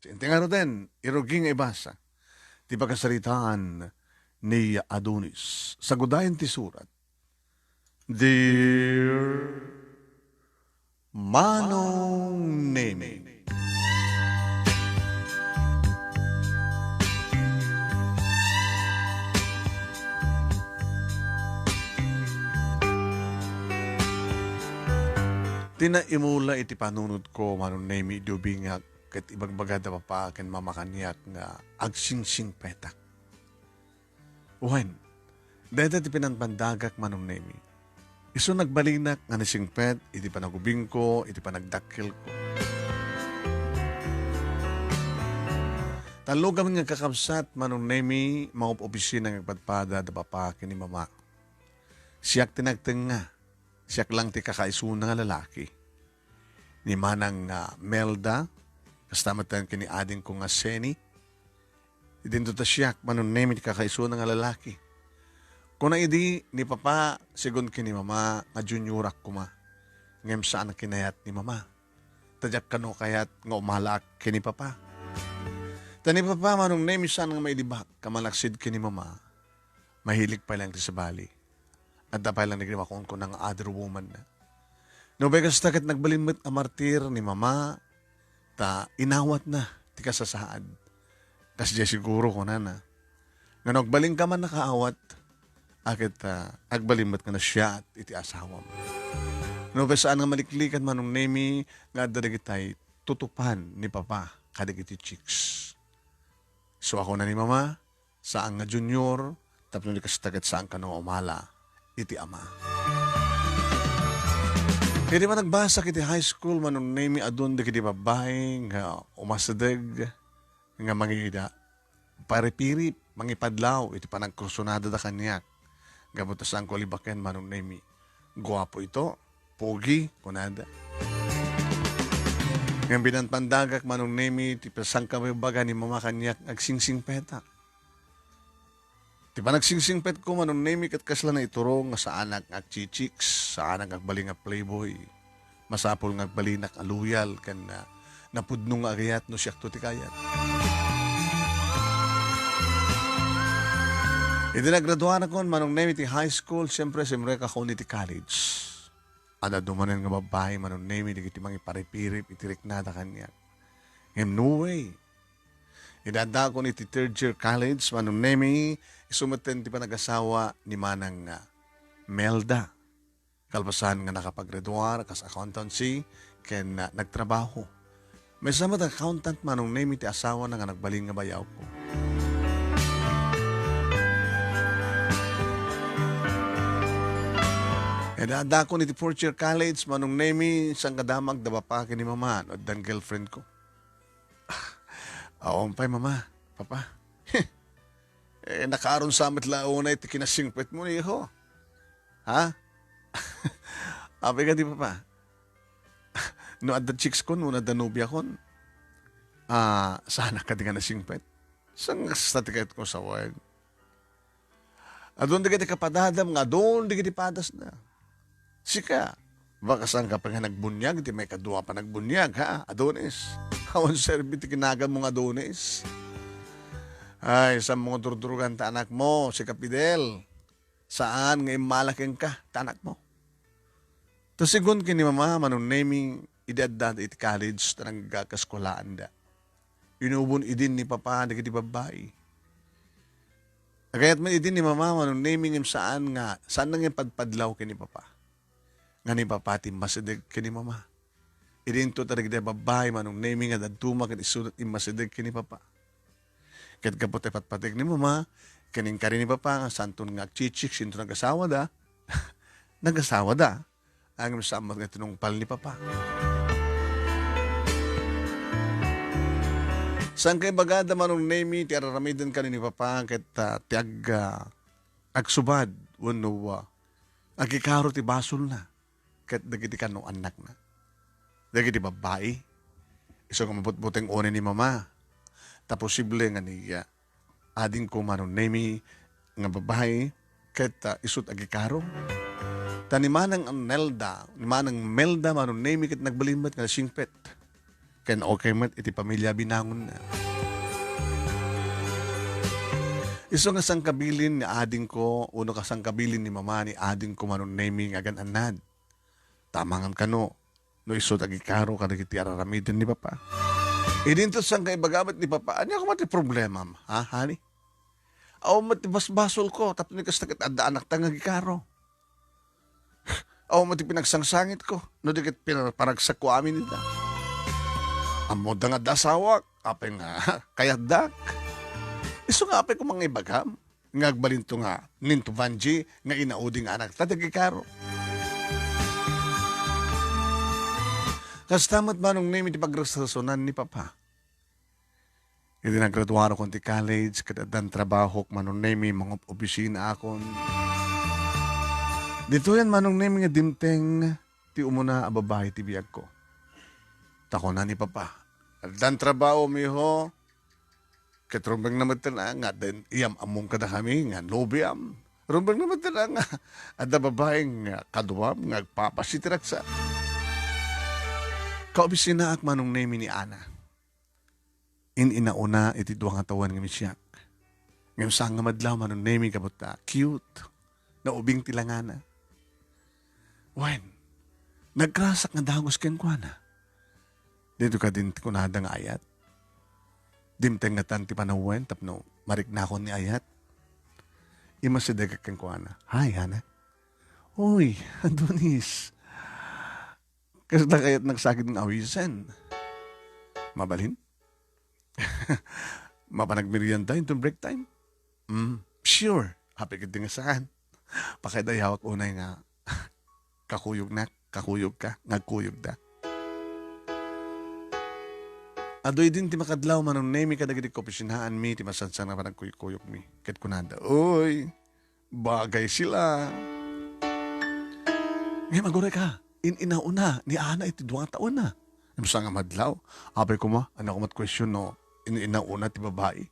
Tingnan natin, iruging ibasa. Ti pagkasalitaan ni Adonis. Sa gudayan ti surat. Dear Manong Nemi. Tinaimula iti panunod ko Manong Nemi dubingag ket ibang bagada pa ken mamakanyak nga agsingsing petak. Uwen, dahil ti pinanpandagak Manong Nemi. Iso nagbalinak nga nasingpet, iti panagubing ko, iti panagdakil ko. Talo kami nga kakabsat Manong Nemi, mga opisina nga nagpadpada da papakin ni mama. Siyak tinagteng nga, siyak lang ti kakaisuna nga lalaki. Ni manang Melda, kastamatan kini ading ko nga Seni, idinto ta siyak Manong Nemi ti kakaisuna nga lalaki. Kuna idi ni papa, sigun kini mama, nga juniorak kuma. Ngem saan ang kinayat ni mama. Tadyak kano kayat nga umalak kini papa. Tani papa, Manong Nemi saan nga mailibak, kamalaksid kini mama. Mahilig pa lang ti sa bali. At tapay lang nagrimakon ko ng other woman na. No begas takat nagbalimit a martir ni mama, ta inawat na, ti kasasaad. Kas di siguro ko na. Nga nagbaling ka man nakaawat, akit agbalimot nga na siya at iti asawa mo. No, saan nga maliklikan Manong Nemi nga darigitay tutupan ni Papa kadig iti chicks. So ako na ni Mama, saan nga junior, tapos ni kastagat saan ka nung umala, iti ama. Hindi ba nagbasa kiti high school Manong Nemi adun di kiti babae nga umasadeg nga mangida paripirip, mangipadlaw, iti panagkursunada da kanyak. Gabutas ang kulibaken Manong Nemi. Guwapo ito, pogi, kunada. Ngayon binanpandagak Manong Nemi, ti pasang kababaga ni mama kanyak agsingsing petak. Ti pa nagsingsing pet ko Manong Nemi kat kasla na iturong sa anak agchichiks, sa anak agbaling nga playboy. Masapol nga agbalinak aluyal kan napudnong agayat no siyak to ti kayat. Iti nagraduan ako Manong Nemi ti high school, siyempre ako ni ti college. Ada dumanan nga babae Manong Nemi, di kiti mangi paripirip, itirik nada kanya. And no way. Idada ko ni ti third year college, Manong Nemi, isumatan ti panag-asawa ni Manang Melda. Kalpasan nga nakapaggraduar, kas accountancy, ken nagtrabaho. May samat accountant Manong Nemi ti asawa na nga nagbaling nga bayaw ko. Dada ko ni ti fourth year college, Manong Nemi, isang kadamag daba pa ni mama, o dan girlfriend ko. Aompay mama, papa. Nakaaron sa amit launay, ti kinasingpet mo niyo. Ha? Ape ka di papa. No at the chicks ko, no at the nubya ko. Sana ka di ka nasingpet. Sang statikait ko sa wag. Adon di ka di kapadadam nga, adon di ka di padas na. Sika, baka saan ka pa nga nagbunyag, di may kadua pa nagbunyag, ha? Adonis. Hawan serbi, ti kinagan mong Adonis. Ay, sa mga durdurugan ta anak mo, si Kapidel. Saan ngayon malaking ka, ta anak mo? Tapos sigun kini mama, Manong Nemi, idadad iti college, ta nagkakaskolaan da. Inubon idin ni papa, nagiti babae. Agayat man idin ni mama, Manong Nemi, saan nga, saan nang yung padpadlaw kini papa? Nga ni papati masideg kini mama. Idinto tarig de babae Manong Nemi nga dadtuma ket isunod masideg kini papa. Ket kapot patpatig ni mama, kaning kari ni papa nga santon nga chichik sinto nagasawa da. Nagasawa da. Ang sama nga tinungpal ni papa. San kay bagada Manong Nemi ti araramiden kani ni papa ket tiag agsubad wenno agikaro ti basol na. Ket dagiti kano anak na. Dagiti babae. Iso nga mabutbuteng one ni mama. Ta posible nga ni ading ko Manong Nemi nga babae ket isut agikaro. Ta ni manang Melda Manong Nemi ket nagbalimbat nga singpet. Ken okay mat iti pamilya binangon na. Iso nga sang kabilin ni ading ko, uno ka sang kabilin ni mama ni ading ko manon naming agan anad. Tamangan kano, no iso tagikaro kada kiti araramidin ni papa. Idinto sang kaibagamat ni papa, ano ako mati problema, ha, honey? Aw mati basbasol ko, tapos ni kastakit adda anak tanga gikaro. Aw mati pinagsangsangit ko, no dikit pinaragsak ko amin nila. Amo da nga dasawak, apay nga, kayat dak. Iso nga apay ko mga ibagam, ngagbalinto nga, ninto vanji, nga inauding anak, tadagikaro. Kastamat ba nung name iti pagresasonan ni papa? Iti naggraduaro kon ti college, kadadan trabaho manong name mga opisina akon. Dito yan manong name nga dimteng ti umuna ababahay ti biyag ko. Tako na ni papa. Dan trabaho miho, katrumbang naman tala nga, den iyam among kada kami nga, lobiam. Rumbang naman tala nga, ada babaeng kaduam, nga papasitiraksa. Kaobisina ak manong name ni Ana. Inauna iti duwang atawan nga misyak. Ngayon saan nga madlaw manong name kabuta, cute, na ubing tilangana. When, nagkrasak nga dagos ken kwa na. Dito ka din kunada nga ayat. Dimteng nga tanti panawen, tapno mariknakon ni ayat. Imasidagak ken kwa na. Hi, Ana. Uy, Adonis. Kasi na kaya't nagsakit ng awisan. Mabalhin? Mapanagmerienda yung break time? Sure. Happy ka din nga saan. Pakaiday hawak unay nga kakuyog na, kakuyog ka, ngagkuyog da. Adoy din ti makadlaw manong name ka dagiti kopisinahan mi, ti masansan na parang kuyog mi. Kat kunada, uy, bagay sila. Ngayon maguray ka. Inauna ni Ana iti 2 taon na. Imsa nga madlaw. Abay ko ma, ano ko mat question no, inauna ti babae,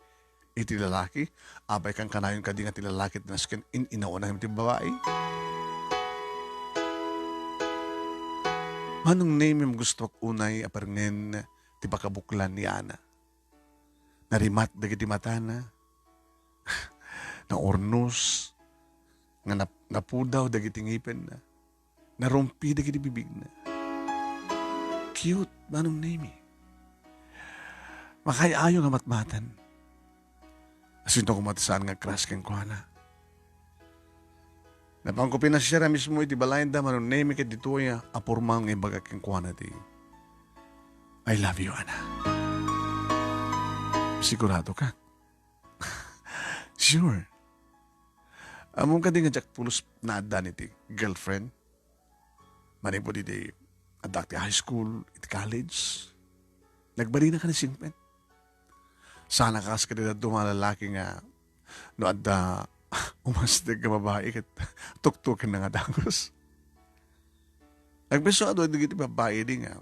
iti lalaki. Abay kang kanayon ka di nga ti lalaki na skin, inauna ti babae. Manong name yung gusto ak unay aparngen ti pakabuklan ni Ana. Narimat dagiti mata na, na ornos, nga napudaw dagiti ngipin na, narumpi da kiti bibig na. Cute, manong name eh. Makayayo nga matmatan. Asin to kumatasaan nga crush keng kuhana. Napangkupin na siya mismo iti balayan da manong name ket dito ya apurma nga ibaga keng kuhana ti. I love you, Ana. Sigurado ka? Sure. Among ka di nga jak pulos na adan iti girlfriend. Maning po diti adak ti high school, iti college. Nagbali na ka na singpen. Sana kas ka dito dumalalaki nga no adda umastig ka babae kat tuktukin na nga dagos. Nagbeso ado iti babae di nga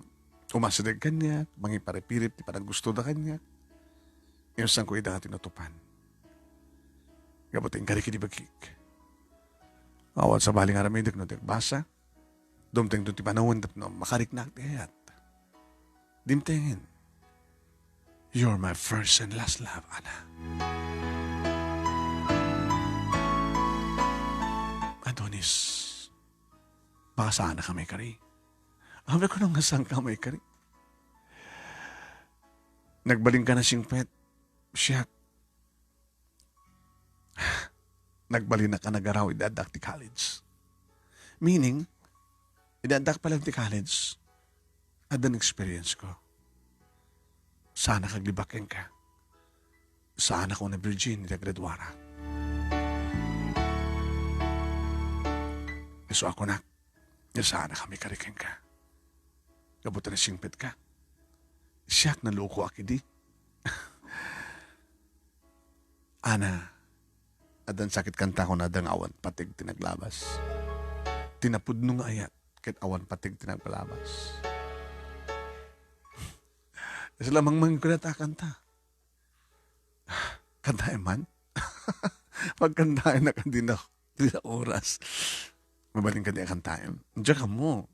umastig kanya, mangiparipirip ti parang gusto na kanya. Yung sang ko ida tinutupan. Gabuting kari kiti bagkik. Awat sa baling aramidik no basa. Dumteng doon ti panahon no, makariknak tiyat. Dimtengin. You're my first and last love, Ana. Adonis, baka sana kami kari. Abe ko nang nasang kamay kari. Nagbaling ka na singpet. Siyak. Nagbaling na ka nagaraw idadak ti college. Meaning, idadak pa lang ti college, adan experience ko. Sana kaglibakin ka. Sana ko na virgin iti graduara. So ako na, sana kami karikin ka. Kabuta na singpit ka. Siyak na loko akidi. Ana, adan sakit kanta ko na adang awan patig tinaglabas. Tinapudno nga ayat. Kahit awan patig tinagpalabas. Kasi lamang mangkulata kanta. Kantahin man. Pagkantahin na kandi na oras. Mabaling ka niya kantahin. Diyan ka mo.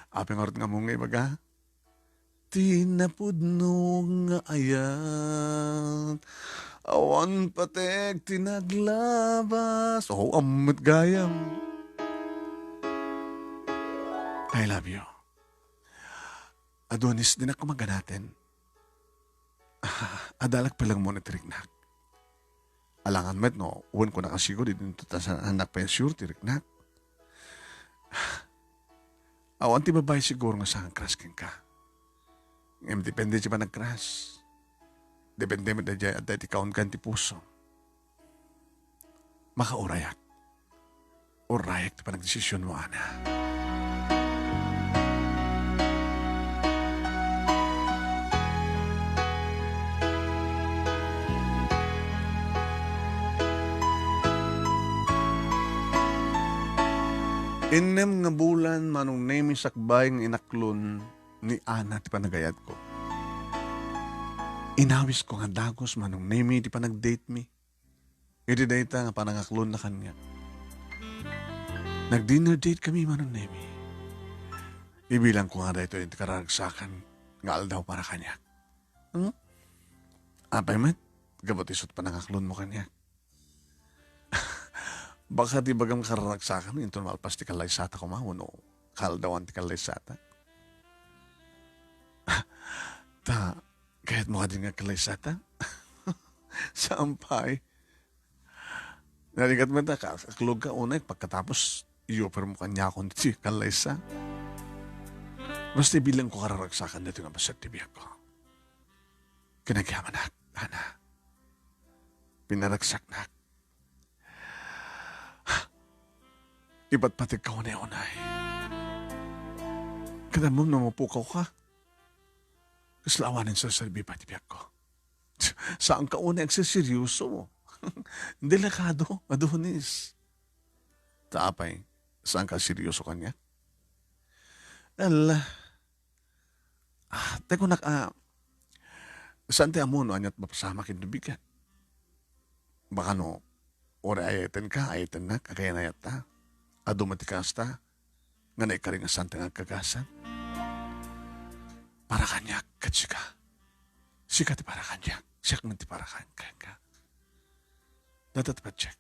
Apeng orot nga mo nga ibaga. tinapudno nga ayat. Awan patek tinaglabas. Oh, amit gayam. I love you. Adonis, din ako maganatin. Adalag palang mo na tiriknak. Alangan met no, uwan ko nakasigo din ito sa anak pa sure tiriknak. Awan ti babay siguro nga sa crush king ka. Ngayon depende siya pa nag-crush. Depende mo na dyan at dahil ikaw kan ti puso. Makaurayak. Urayak ti pa nagdesisyon mo, ana. Inem nga bulan manong nemi sakbay ng inaklon ni Ana ti panagayat ko. Inawis ko nga dagos manong nemi ti panag-date mi. Iti dayta nga panangaklon na kanya. Nag-dinner date kami manong nemi. Ibilang ko nga dayto yung karagsakan nga aldaw para kanya. Apay met, gabot isot panangaklon mo kanya. Baka di bagam karagsakan ito malpas ti kalaysata ko mahon o kaldawan ti kalaysata. Kahit mo ka din nga kalaysata? Sampay. Naligat mo na kaklog ka unay pagkatapos i-offer mo kanya akong ti kalaysa. Basta bilang ko kararagsakan dito nga basat ti biyak ko. Kinagyaman na, Ana. Pinaragsak na. Iba't pati ka unay-unay. Kada mo namapukaw ka. Kaslawanin sa salbi pati biyak ko. Saan ka unay agsiseryoso? Delikado, Adonis. Taapay, saan ka seryoso kanya? Teko saan tayo mo no anyat mapasama kinubigan? Baka no, ore ayaten ka, ayaten na, kagaya na yata. Adumatikas ta, nga na ikaring asan nga kagasan. Para kanya, katsika. Sika ti para kanya, siyak nga ti para kanya. Dadat pa check.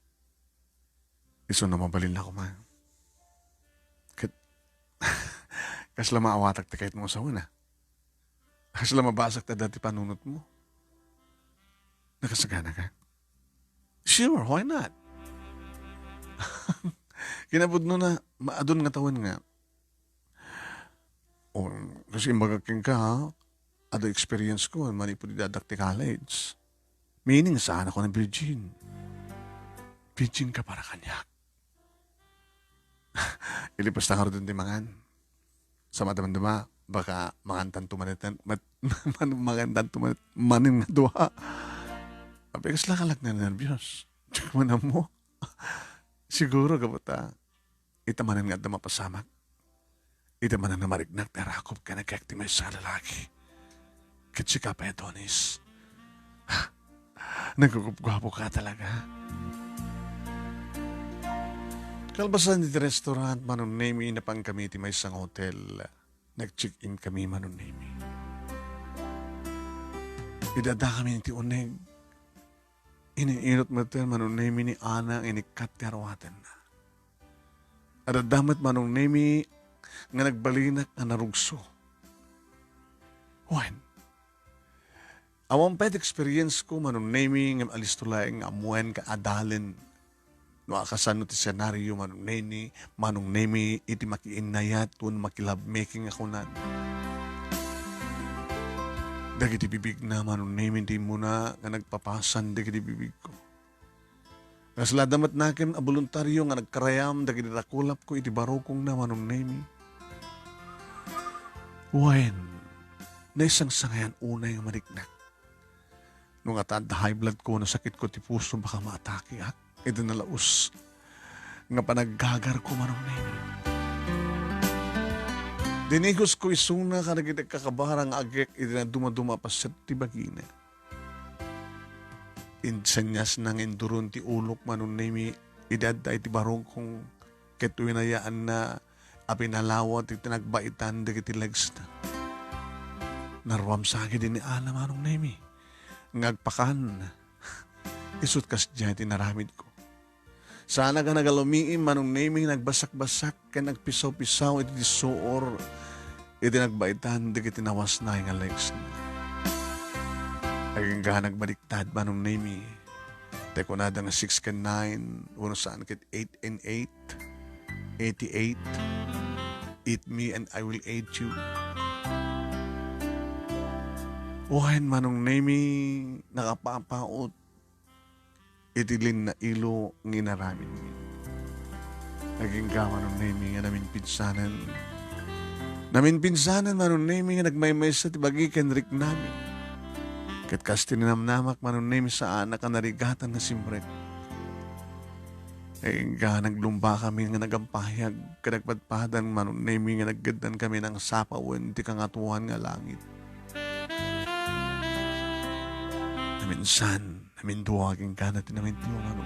Iso na mabalin na ko man. Kasla maawatak ti kahit mo sa una. Kasla mabasak ta dati panunot mo. Nakasagana ka? Sure, why not? Kinabud no na maadon nga tawan nga. O, kasi magaking ka ha, ado experience ko, manipuli dadakti college. Meaning, saan ako na virgin? Virgin ka para kanya. Ilipas na ka rin din mangan. Sa madamandama, baka mangantan tumanitan, mangantan tumanin nga duha. Apekas lang kalak na nervyos. Tsaka man mo. Siguro kabuta, itamanan nga da mapasamak. Itamanan na marignak na rakop ka nagkaktimay sa lalaki. Katsika pa Adonis. Nagkukupgwapo ka talaga. Kalbasan di restaurant, manong nemi na pang kami ti may isang hotel. Nag-check-in kami manong nemi. Idada kami ti uneg. Iniinot mo ito manong nemi ni Ana inikat ti arwatan na. Adadamat manong nemi nga nagbalinak nga narugso. When? Awang pet experience ko manong nemi nga alistulay nga amuan ka adalin no akasano ti senaryo manong nemi iti makiinayat tun makilabmaking ako na. Dagiti bibig na manong nemi di mo na nga nagpapasan dagiti bibig ko. Kasla damat nakin a voluntaryo nga nagkarayam dagiti rakulap ko iti barokong na manong nemi. When? Na isang sangayan unay nga maniknak. Nung atad high blood ko, nasakit ko ti puso, baka maatake at ito nalaos nga panaggagar ko manong nemi. Dinigos ko isuna ka nagitag kakabarang agek iti na dumaduma pa sa tibagina. Insanyas nang induron ti ulok manong nemi idadda iti barong kong ketuinayaan na apinalawat iti nagbaitan dagiti legs na. Naruam sa akin din ni Ana manong nemi. Ngagpakan. Isut kas dyan tinaramid ko. Sana ka nagalumiim manong nemi nagbasak-basak ka nagpisaw-pisaw iti suor. Iti nagbaitan di kitinawas na yung legs na. Aging ka nagbaliktad manong nemi. Teko na nga 6 ka 9. Uno saan kit 8 and 8. 88. Eat me and I will aid you. Uhain manong nemi nakapapaot itilin na ilo nginaramin mi. Naging gawa ng nemi nga namin pinsanan. Namin pinsanan manong nemi nga nagmaymay sa tibagi kenrik namin. Kat kas tininamnamak manong nemi sa anak ang narigatan na simrek. Naging ga naglumba kami nga nagampahayag kadagpadpadan manong nemi nga naggadan kami ng sapawan di kangatuhan nga langit. Minsan, naminduwagin ka natin naminduwag ano.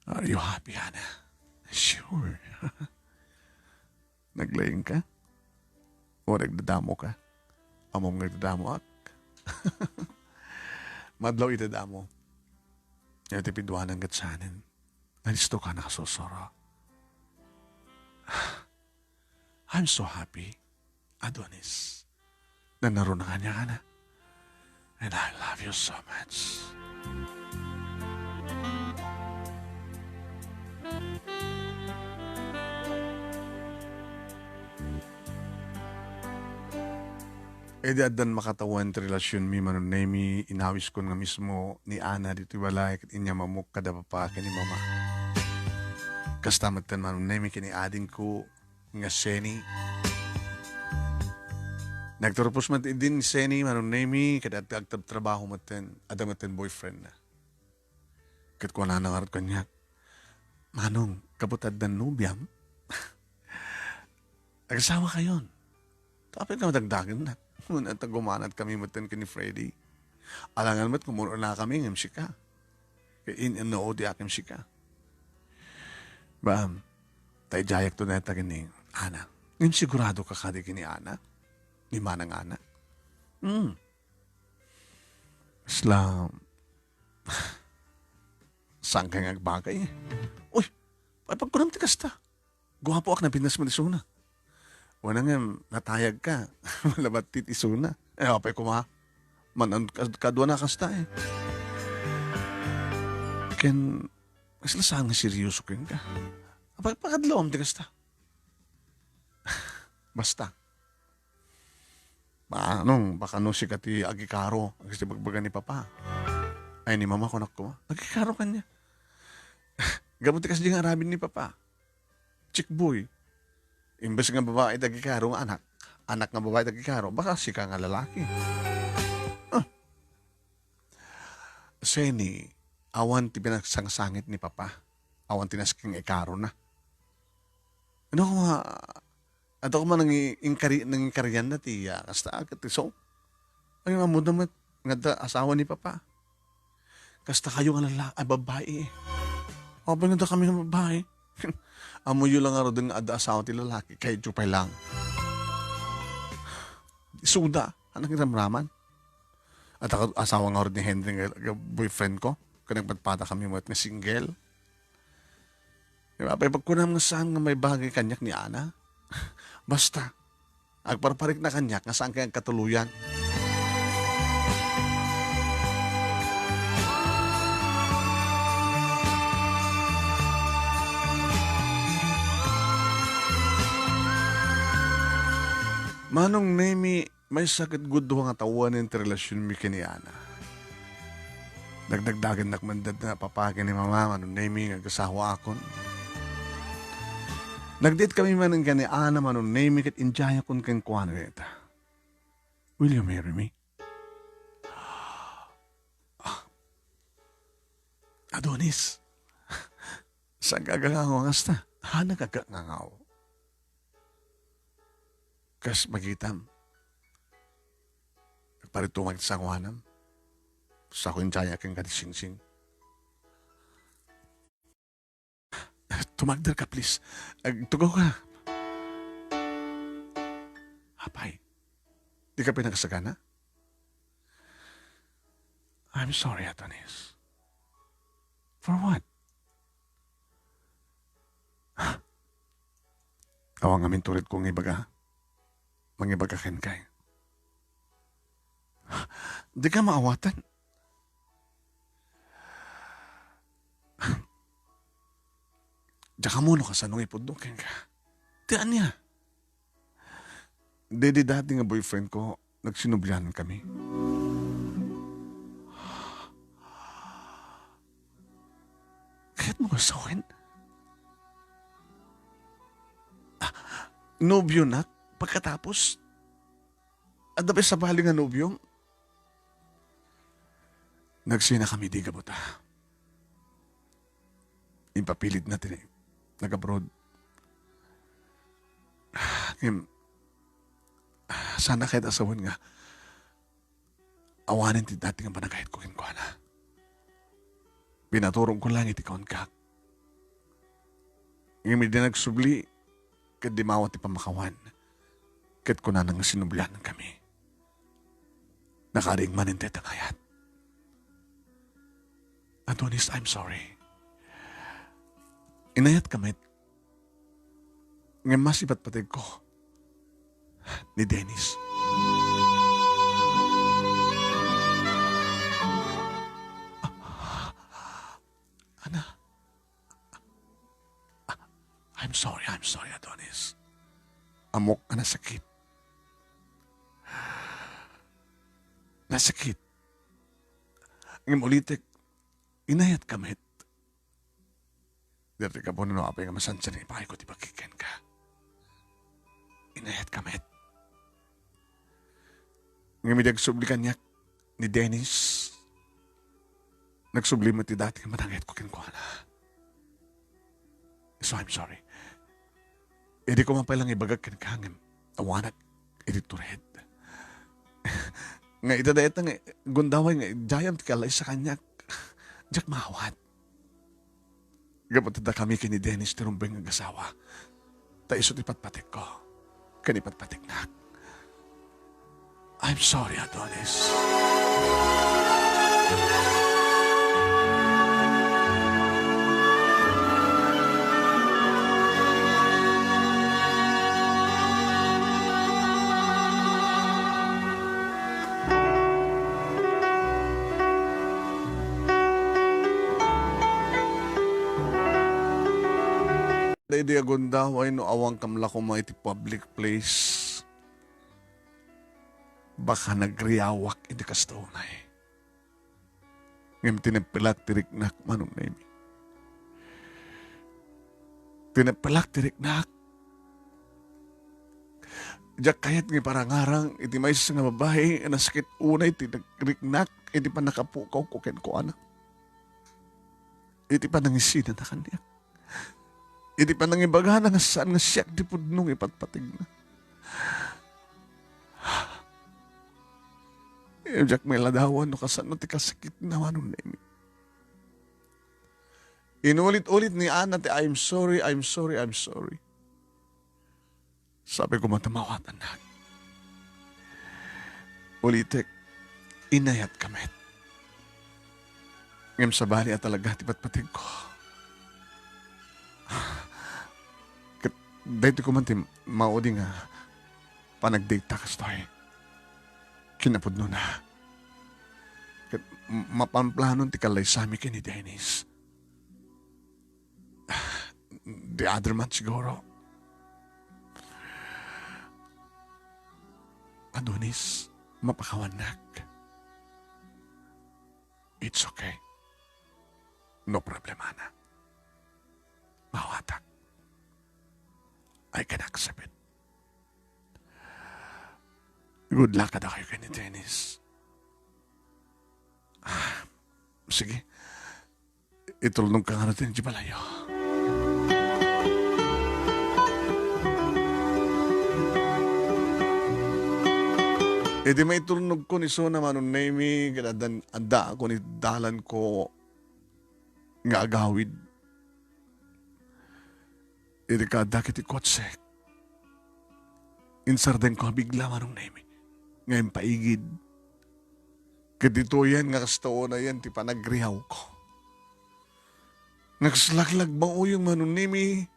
Are you happy, Hannah? Sure. Naglaying ka? O nagdadamo ka? Among nagdadamo ak? Madlaw itadamo. Yung tipidwanan gatsanin. Nalisto ka nakasusoro. I'm so happy, Adonis. Na naroon na kanya, Hannah. And I love you so much. Dadan makatawan ti relasyon mi manon nemi inawis ko nga mismo ni Ana dito balay kat inya mamuk kada papa kini mama. Kastamatan manon nemi kini ading ko nga Seni. Nagturpos man din ni Seni manon nemi kada trabaho maten ada maten boyfriend na. Kat ko na nangarat kanya. Manong kabutad dan nubyam. Nagsawa kayon. Tapos ka madagdagan na. At gumanat kami maten kini Freddy. Alangan mat kumuno na kami ng sika. In-no di akim sika. Bam, tayo jayak to na taganing Ana. Ngayon sigurado ka kadi kini Ana? Ni manang Ana? Islam. Saan ka nga bagay eh? Uy, pagkunam ti kasta. Guwapo ak na pinas mo ni Suna. Wala nga, natayag ka. Malabat tit isuna. Apay kuma. Manan kadwa na kasta eh. Ken, mas lasang nga seryoso ken ka. Apay pakadlawam ti kasta. Basta. Baka no si kati agikaro. Kasi bagbaga ni Papa. Ay ni Mama ko nakko. Agikaro kanya. Gamot ti kasi nga arabin ni Papa. Chick boy. Imbes nga babae tagikaro nga anak. Anak nga babae tagikaro. Baka si ka nga lalaki. Seni, awan ti pinasangsangit ni Papa. Awan tinasking ikaro na. Ano ko nga, ato ko man nangingkaryan na ti kasta agad ti so. Ay nga mo naman, nga asawa ni Papa. Kasta kayo nga lalaki, babae eh. Abang nga kami nga babae. Amoy lang nga rin nga asawa ti lalaki, kay Jupay lang. Suda, anong kiramraman? At ako asawa nga rin ni Henry, nga boyfriend ko, kung nagpatpata kami mo at nga single. Diba, pagkunam nga saan nga may bagay kanyak ni Ana, basta, agparparik na kanyak nga saan kayang katuluyan. Manong nemi, may sakit gudo nga tawan ng relasyon mi kini Ana. Dagdagdagan nakmandad na papakin ni Mama, manong nemi nga kasawa akon. Nagdate kami man ng gani Ana, manong nemi kat injaya kon kang kuwan reta. Will you marry me? Adonis, saan gagangaw ang asta? Hana gagangaw. Kas magitam. Nagparitumag sa kuhanam. Sa ko yung jaya kang kadisingsing. Tumagdar ka, please. Tugaw ka. Apay, Di ka pinagsagana? I'm sorry, Adonis. For what? Awang amin tulit kong ibaga. Mangibaga ken kay. Di ka maawatan. Diya ka muna ka sa nung ipuddukin ka. Tiyan niya. Dede dati nga boyfriend ko, nagsinubyanan kami. Kaya't mo kasawin? Nobyo na? Pagkatapos? At dapat sa bali nga nobyo? Nagsina kami di gabuta. Ipapilit natin eh. Nag-abroad. Sana kahit asawan nga, awanin ti dati nga managahit ko kinkwana. Pinaturong ko lang iti kaon kak. Ngayon din nagsubli, kat di mawat ti pamakawan, kat ko na nang sinublan kami. Nakaring manintet ang hayat. Adonis, I'm sorry. Inayat kamit. Ngayon mas ipatpatid ko ni Dennis. Ana, I'm sorry, Adonis. Amok ka nasakit. Nasakit. Ngayon ulitik, inayat kamit. Dati ka po nung apay nga masansya ni Pakay ko, di ba kikin ka? Inayat kamit. Ngayon may nagsublikan niya ni Dennis. Nagsubli mo ti dati nga manangit ko kinkwana. So I'm sorry. Hindi ko mapalang ibagag kinkangin. Awanag, iti tured. Nga itadayat nga, gundaway nga, jayam ti kalay sa kanya. Diyak mahawat. Gaputada kami kini Dennis tirumbeng ng asawa. Ta isot ipatpatik ko. Kanipatpatik na. I'm sorry, Adonis. Di agundaway no awang kamla ko mga iti public place. Baka nagriyawak iti kastunay. Ngayon tinapilak tiriknak manong na imi. Tinapilak tiriknak. Diyak kayat nga parangarang iti may sa nga babae na sakit unay iti nagriknak iti pa nakapukaw ko ken ko anak. Iti pa nangisina na kanya. Iti pa nang ibaga na nga saan nga siyak di pudnong ipatpatig na. Jack may ladawan no kasan no ti kasakit na wanong na imi. Inulit-ulit ni Ana ti I'm sorry. Sabi ko matamawat anak. Ulitek, inayat kamit. Ngem sa bali at talaga ti patpatig ko. Dahito ko man ti maudi nga panag-date ta kastoy. Kinapudno na. Kat mapamplanon ti kalay sami kini Dennis. The other month siguro. Adonis, mapakawanak. It's okay. No problema na. Mawatak. I can accept it. Good luck kada kayo kay ni Dennis. Sige. Itulong ka nga natin di balayo. E di may tulnog ko ni Sona manon name kadadan anda ako ni dalan ko nga agawid. E di kada kiti kotse. Insarden ko bigla manong name. ngayon paigid. Kadito yan nga kastaon na yan ti panagrihaw ko. Nagslaglag ba o yung manunimi?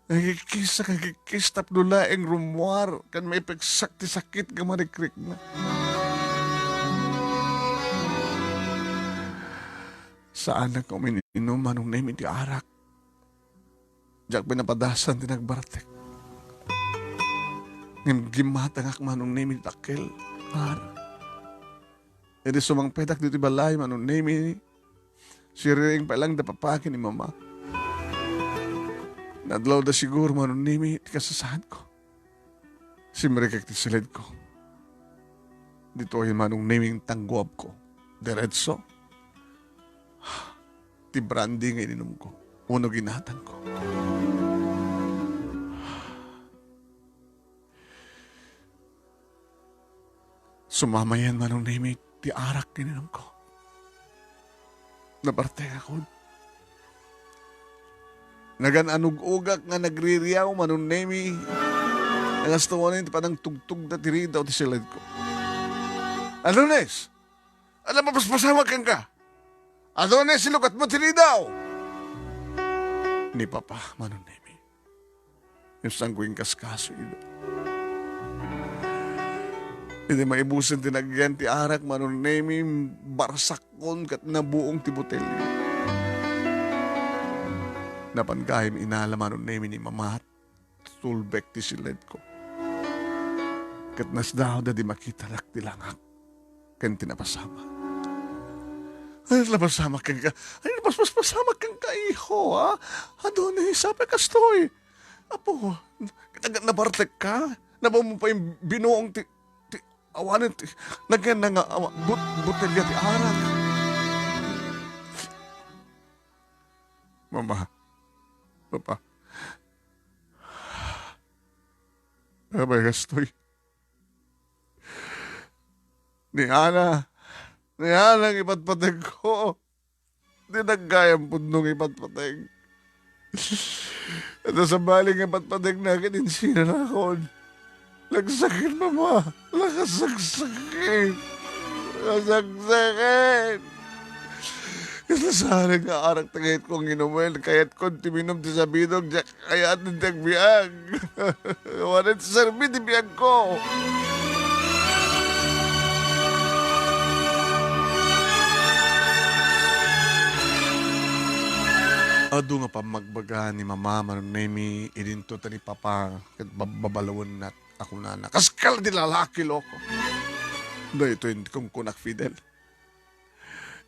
Nagkikis tapno laeng rumwar kan may pagsak ti sakit ka marikrik na. Saan na ko mininom manunimi ti arak? Diyak pinapadasan ti nagbartek. Gimatangak manunimi ti takil. Edi sumang petak dito balay manunimi. Siring pa lang da papakin ni mama. Nadlaw da siguro manunimi ti kasasahan ko. Simrikak ti silid ko. Dito ay manunimi tangguab ko. Diretso. Ti brandy nga ininom ko. Uno ginatan ko. Sumamayan manunimi ti arak ininom ko. Naparte ako. Nagananug-ugak nga nagririyaw manunimi. Nangastuwanin ti panang tugtug na tiri daw ti silid ko. Adonis! Alam mo, paspasawag kang ka. Adonis, silukat mo tiri daw. Ni Papa manunimi. Yung sangguing kaskaso ito. Hindi maibusan tinagyan ti arak manunimi barsakon kat nabuong ti botelyo. Napangkahim inala manunimi ni Mama at tulbek ti silid ko. Kat nasdaw da di makita lak ti langak. Kan tinapasama. Ay, napasama kang ka. Ay, napasama kang ka, iho, ha? Adonis, sabi kastoy. Apo, nabartek ka? Nabaw mo pa yung binuong ti awanin, nagyan na nga, butelya ti arak. Mama, Papa, abay kastoy. Ni Ana ang ipatpatag ko. Di nagkayang pundong ipatpatag. At sa baling ipatpatag na akin, insina na ako. Lagsakit, Mama. Lagasagsakin. Lagasagsakin. Kasasarin nga arak tagayit kong inuwel. Kaya't kong timinom ti sabidog. Kaya atin tiyang biyag. Wanit sa sarbi ti biyag ko. Ado nga pa magbaga ni Mama manunimi idinto ta ni Papa kat babalawon nat ako na kaskal di lalaki loko. Do ito hindi kong kunak Fidel.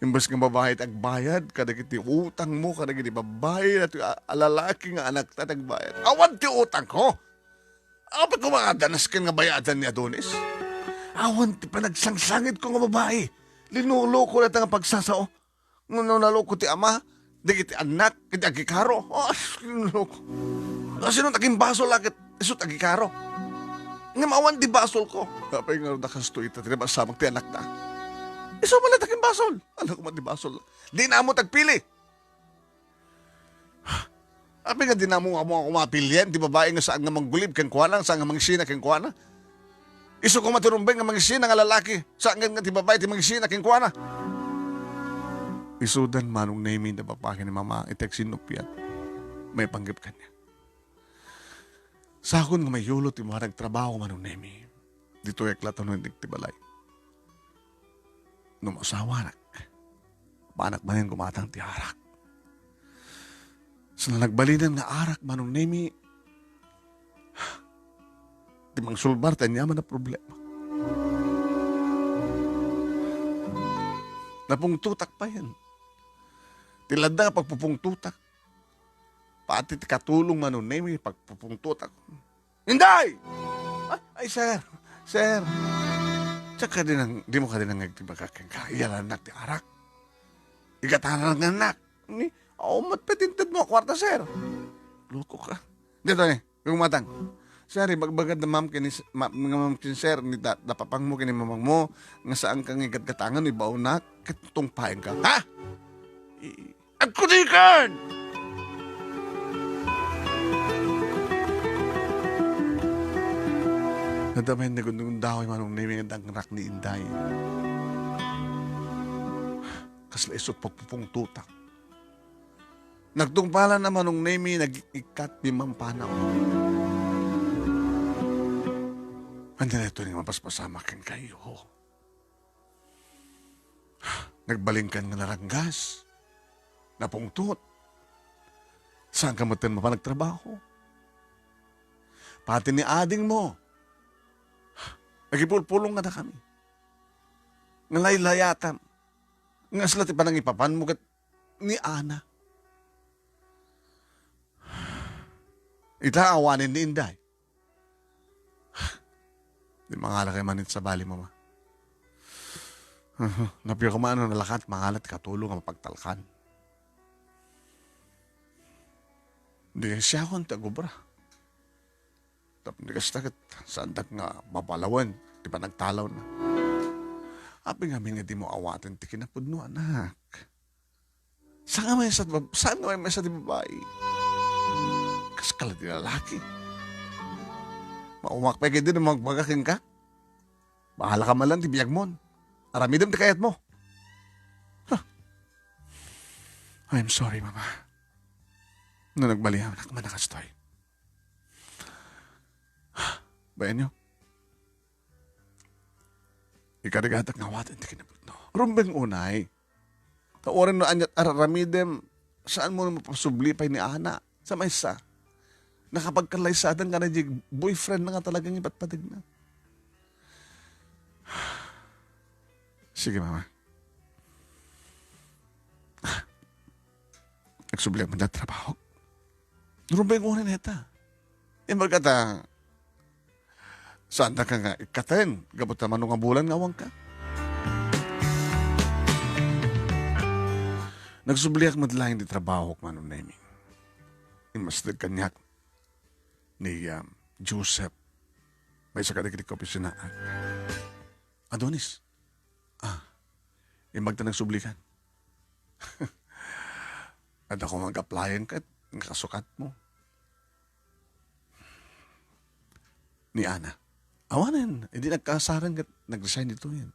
Imbas nga babae agbayad kada kiti utang mo kada kiti babae at alalaki nga anak ta nagbayad. Awan ti utang ko. Apa ko mga danas ka nga bayadan ni Adonis? Awan ti panagsangsangit ko nga babae. Linuloko na nga pagsasao. Nung naloko ti ama. Di kiti anak, kiti agikaro. Oh, loko. Kasi nung taging basol lakit, iso agikaro. Nga mawan di basol ko. Kapay nga na kasto ita, tinabas samag ti anak na. Iso mala taging basol. Anak ko man di basol. Di na mo tagpili. Kapay nga di na mo ako mapilian, di babae nga saan nga manggulib kang kuwana, saan nga mangsina kang kuwana. Iso ko matirumbeng nga mangsina nga lalaki, saan nga di babae ti mangsina kang kuwana. Isudan manong name na bapakin ni Mama iteksin nupiat. May panggip kanya. Sakon nga may yulot yung mga nagtrabaho manong name. Dito eklatan ng nagtibalay. Nung asawa nak. Panak man yung gumatang ti arak. Sa nagbalinan nga arak manong name. Di mang sulbar tanya man na problema. Napungtutak pa yan. Tilada pagpupungtutak. Pati ti katulong manunemi pagpupungtutak. Hinday! Ay, sir. Sir. Tsaka di mo ka din ang nagtibagakang kaiyalan na ti arak. Ikatanan ng anak. Matpetintad mo kwarta, sir. Loko ka. Dito yung matang. Sir, bagbagad na ma'am kin sir, ni dapapang mo kini mamang mo, nga saan kang igatgatangan, ibaw na, katutong paeng ka. Ha? Agkudikan! Nadamay na gundong daway manong nemi nga dangrak ni Inday. Kasla isot pagpupong tutak. Nagtungpala naman nung nemi nag-ikat pimampanaw. Anda na ito ni mapaspasamakin kayo. Nagbalingkan nga naranggas. Napungtot. Saan ka matan mo pa nagtrabaho? Pati ni ading mo. Nagipulpulong nga na kami. Nga laylayatam. Nga sila ti panang ipapan mo kat ni Ana. Itaawanin ni Inday. Di mangala kay manit sa bali mo, ma. Napiyo ka maano nalakat, mangalat katulong ang mapagtalkan. Di siya akong tagubra. Tapos di kasi takit, sandak nga mapalawan, di pa nagtalaw na. Api nga nga di mo awatin, ti kinapod no, anak. Saan nga may sa di babae? Kaskala di lalaki. Maumakpay kayo din, magpagakin ka. Bahala ka malang, tibiyag mo. Aramidam ti kayat mo. Huh. I'm sorry, Mama. Na nagbalihan, anak manakastoy. Bayan nyo? Ikarigatak nga watin, ti kinapot no. Rumbeng unay. Tawarin no anyat aramidem, saan mo mapasublipay ni Ana? Sa maysa. Nakapagkalaysadan ka na boyfriend na nga talagang ipatpatig na. Sige, Mama. Nagsublihan mo na trabaho. Rumbay ko rin ito. Magkata, saan na ka nga ikaten? Gabot naman nung bulan ngawang ka. Nagsublihan mo lang di trabaho ko manong naming. Imasdag kanyak ni Joseph. May sakadikit ko pisinaan. Adonis. Imagta nagsublikan. At ako mag-applyan ka at nakasukat mo. Ni Ana. Awanan. Hindi nagkasaran at nag-resign dito yan.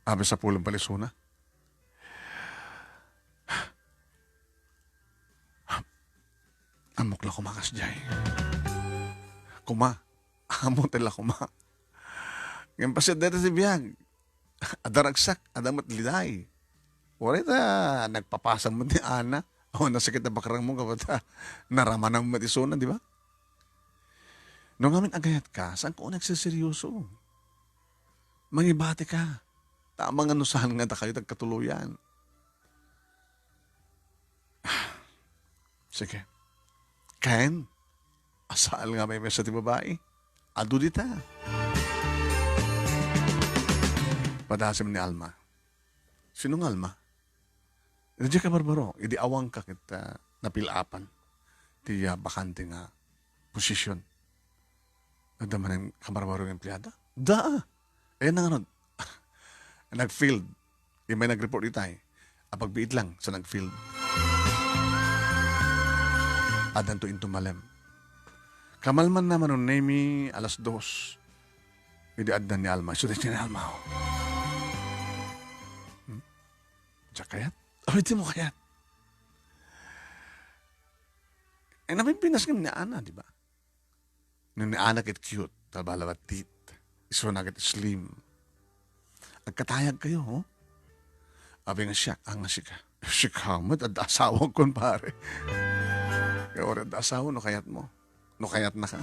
Abe sa pulang palisuna. Amok lang kumakas dyan. Amok tala kuma. Ngayon pa siya dito si Biyag. Adaragsak, adamat liday. Wala nagpapasan mo ni Ana. Nasakit na bakarang mo kapag naraman ng matisuna, di ba? Nung amin agayat ka, saan ko nagsiseryoso? Mangibati ka. Tamang anusahan nga na kayo tagkatuluyan. Sige. Ken, asal nga may mesa ti babae. Ado dita. Padasim ni Alma. Sinong Alma? Radya ka barbaro. Idi awang ka kita napilapan. Ti bakante nga posisyon. Nadaman ang kabarbaro ng empleyada? Da. Ayan na nga nun. Nag-field. May nag-report itay. Apagbiit lang sa nag-field. Adan to into malem. Kamalman naman nun nemi 2:00. Hindi adan ni Alma. So, ni Alma. Diyak kayat? Hindi mo kayat. Namin pinas kami ni Ana, di ba? Nung ni Ana kit cute. Tabalawat tit. Iso na kit slim. Agkatayag kayo, ho? Abi nga siya, ang asika. Sika mo, at asawa ko, pare. Kaya oras asawa, no kayat mo. No kayat na ka.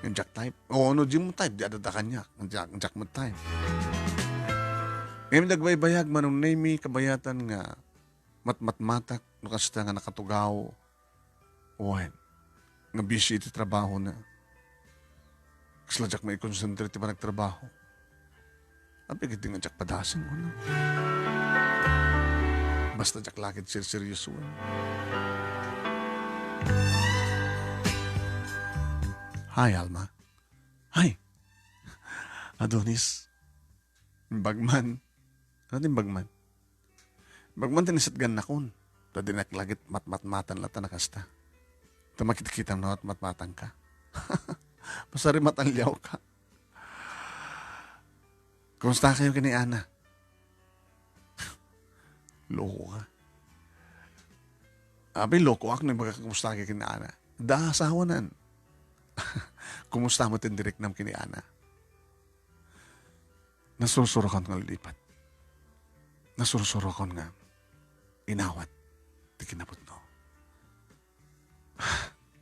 Yung jack type. Oo, no gym mo type. Di adada kanya. Ang jack mo type. Ngayon nagbaybayag manong name kabayatan nga matmatak no kasta nga nakatugaw. Owen. Nga busy iti trabaho na. Kasla jack may concentrate pa nagtrabaho. Apigit nga jack padasin mo na. Basta jack lakit seryoso. Hi, Alma. Hi. Adonis. Bagman. Ano din bagman? Bagman tinisat gan nakon. Tadi naklagit matmatan lata nakasta. Tamakit-kitang na matmatan ka. Masari matalyaw ka. Kumusta kayo kini Ana? Loko ka. Abi, loko ako na kumusta kayo kini Ana. Da, asawanan. Kumusta mo tindirek nam kini Ana? Nasurusuro ka nga lipat. Nasurusuro ka nga inawat. Di kinabot no.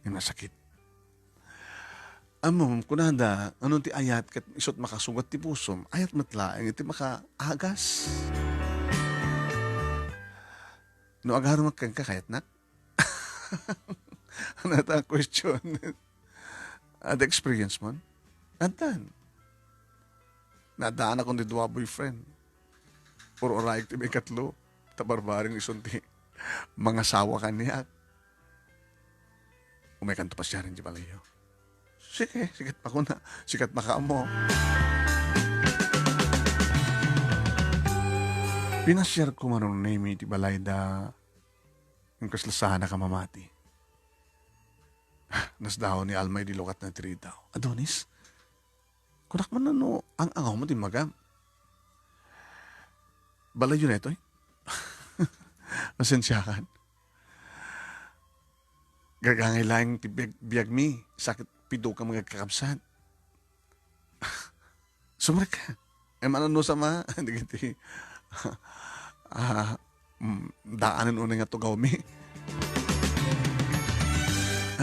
Yung nasakit. Amom, kunada, anong ti ayat kat isot makasugat ti pusom, ayat matlaeng iti makaagas. No agar magkang kakayat na? Ano ta question? At experience mo? Antan. Nadaan akong di dua boyfriend. Puro oray ti may katlo. Tabarbaring isunti. Mga sawa ka niya. Umekanto pa siya rin di balayo. Sige, sikat pa ko na. Sikat pa ka mo. Pinashare ko manong name iti balay da yung kaslasahan na kamamati. Nas daw ni Almay di lukat na tiri daw. Adonis, kunak man ano, ang angaw mo din magam. Balay yun ito eh. Masensyakan. Gagangay lang ti biyag mi. Sakit pido ka mga kakabsat. Sumrek ka. Eh manano sama. Hindi kiti. Daanan unang nga tugaw mi.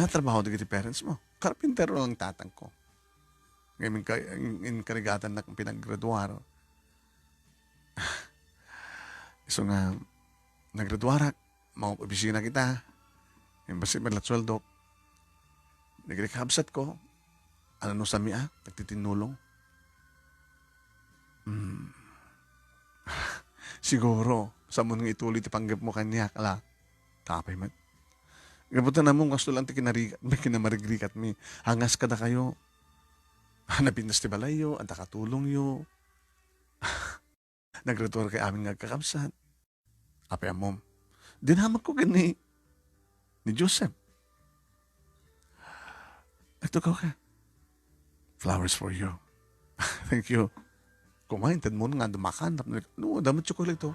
Trabaho di kiti parents mo. Karpintero lang tatang ko. Ngayon karigatan na pinaggraduar. So nga, naggraduarak. Mga opisina kita. Yung basi malat sweldo. Nagrekabsat ko. Ano no sami nagtitinulong. Siguro, sa mo nang ituloy ti panggap mo kanya, kala, tapay man. Gabutan na mong gusto lang ti kinamarigrikat mi. Hangas ka na kayo. Hanapin na ti balayo, anta katulong yo. Nagretor kay aming nagkakabsat. Apay mom. Dinamag ko gani ni Joseph. Nagtukaw ka. Flowers for you. Thank you. Kumain, tad mo nga dumakan. No, damot chocolate to.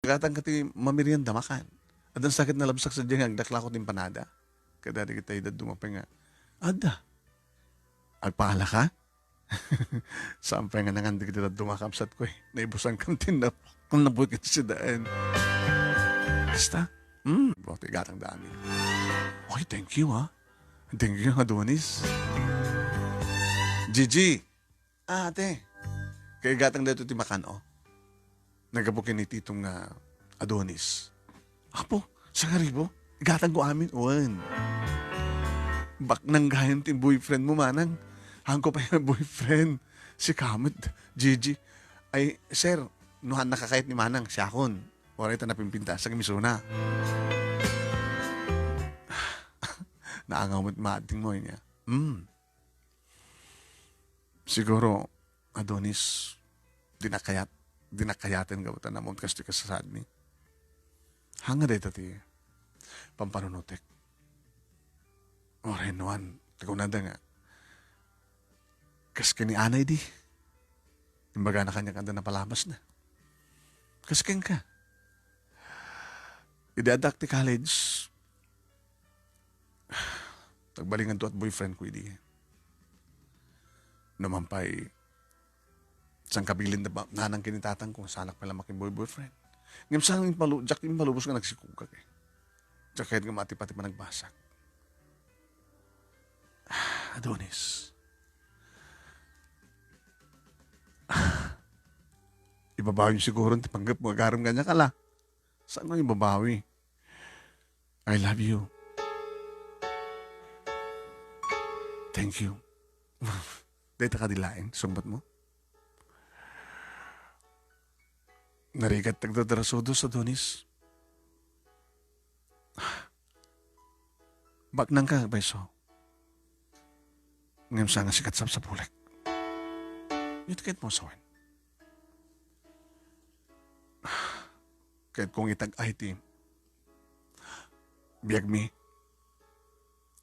Katang kati mamirian damakan. At ang sakit na labsak sa diyang agdakla ko din panada. Kada di kita edad dumapay nga. Ada. Agpaala ka? Sampay nga nangan di kita dumakapsat ko eh. Naibusan kang tinap. Kung nabukit si daan. Basta? Bakit gatang dami. Okay, thank you ha. Thank you, Adonis. Gigi. Ate. Kaya gatang dito ti makan o. Nagabukin ni titong Adonis. Apo, sa karibo? Gatang ko amin. Uwan. Bak nang gayan ti boyfriend mo manang. Hangko pa yung boyfriend. Si Kamot. Gigi. Ay, sir, nuhan nakakait ni manang. Siyakon. Wala ito napimpinta sa kamisuna. Naangaw mo't maating mo niya. Siguro, Adonis, dinakayatin ka na mo kasi ka sa sadmi. Hanga day tati, pampanunutik. O, Renuan, tagaw na nga. Kas ni anay di. Imbaga na kanya kanda na palabas na. Kas ka. Idadak ti college. Tagbalingan to at boyfriend ko idi. Namampay sang kabilin na nanang kinitatang kung sanak pala making boyfriend. Ngam sa Jack yung malubos nga nagsikugak eh. Jack kahit nga mati-pati pa nagbasag. Adonis. Ibabawi siguro ang tipanggap mo. Agaram ganyan ka la. Saan mo ibabawi? I love you. Thank you. Dahil ka dilain. Sumbat mo. Narigat tagdadrasodo sa Adonis. Baknang ka, Bayso. Ngayon sa nga sikatsap sa pulik. Itikit mo sa wan. Kahit kung itag-IT, biyag mi,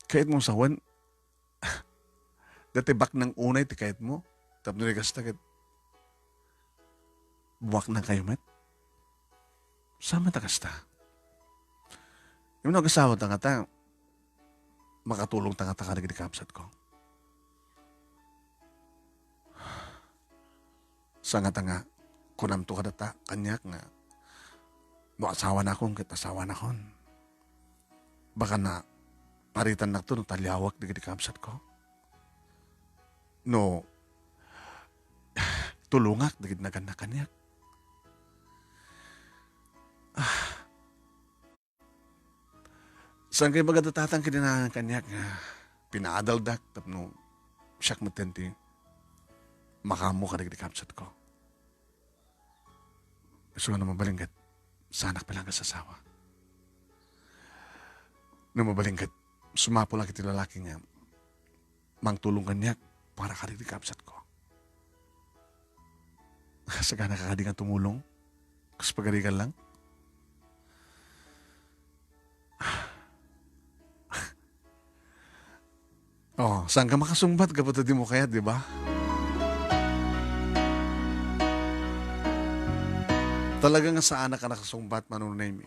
Kahit mo sawan, dati bak ng unay ti kahit mo, tapno ni kasta kahit buwak na kayo met. Sama ta kasta. Yung nag-asawa ta nga ta, makatulong ta nga ta karigid kapsat ko. Sa nga ta nga, kunam to kadata, kanyak nga, mo asawa na akong, kit asawa na akong. Baka na, paritan na to, no talyawak di kapsat ko. No, tulungak di nagan na kanyak. Saan kayo magadatatang kinanangan kanyak nga pinaadaldak tapno siyak matenti makamo ka di kapsat ko. Gusto ko na mabalinggat sanak pa lang kasasawa. Na mabalinggat sumapo lang kiti lalaki nga mangtulong kanyak para ka di kapsat ko. Saka nakakadingan tumulong kas pagarigan lang. Oh, saan ka makasumbat kapag di mo kaya, di ba? Talaga nga saan ka nakasumbat manunay mi.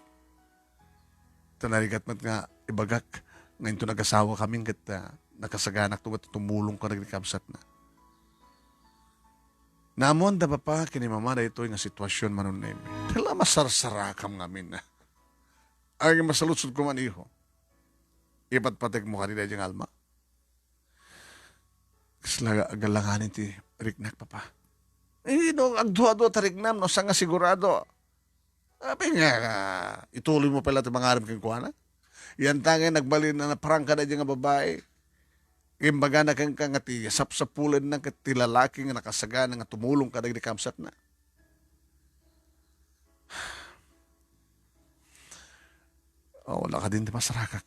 Tanarigat mat nga ibagak ngayon to nag-asawa kaming kat nakasaganak to tumulong ka naglikabsat na. Namon da pa kini mama da ito nga sitwasyon manunay mi. Tala masarsarakam ngamin na. Ay masalutsod ko man iho. Ipat patek mo kanina diyang alma. Kasla galanganin ti riknak papa. No, agduwa-duwa tarignam, no, sa nga sigurado. Sabi nga, ituloy mo pala iti mangarap kang kuwana. Yan tangin, nagbalin na parang ka na dyan nga babae. Imbaga na kang nga ti sapsapulan na ti lalaki nga nakasaga na nga tumulong ka na kamsat na. Oh, wala ka din di masarakak.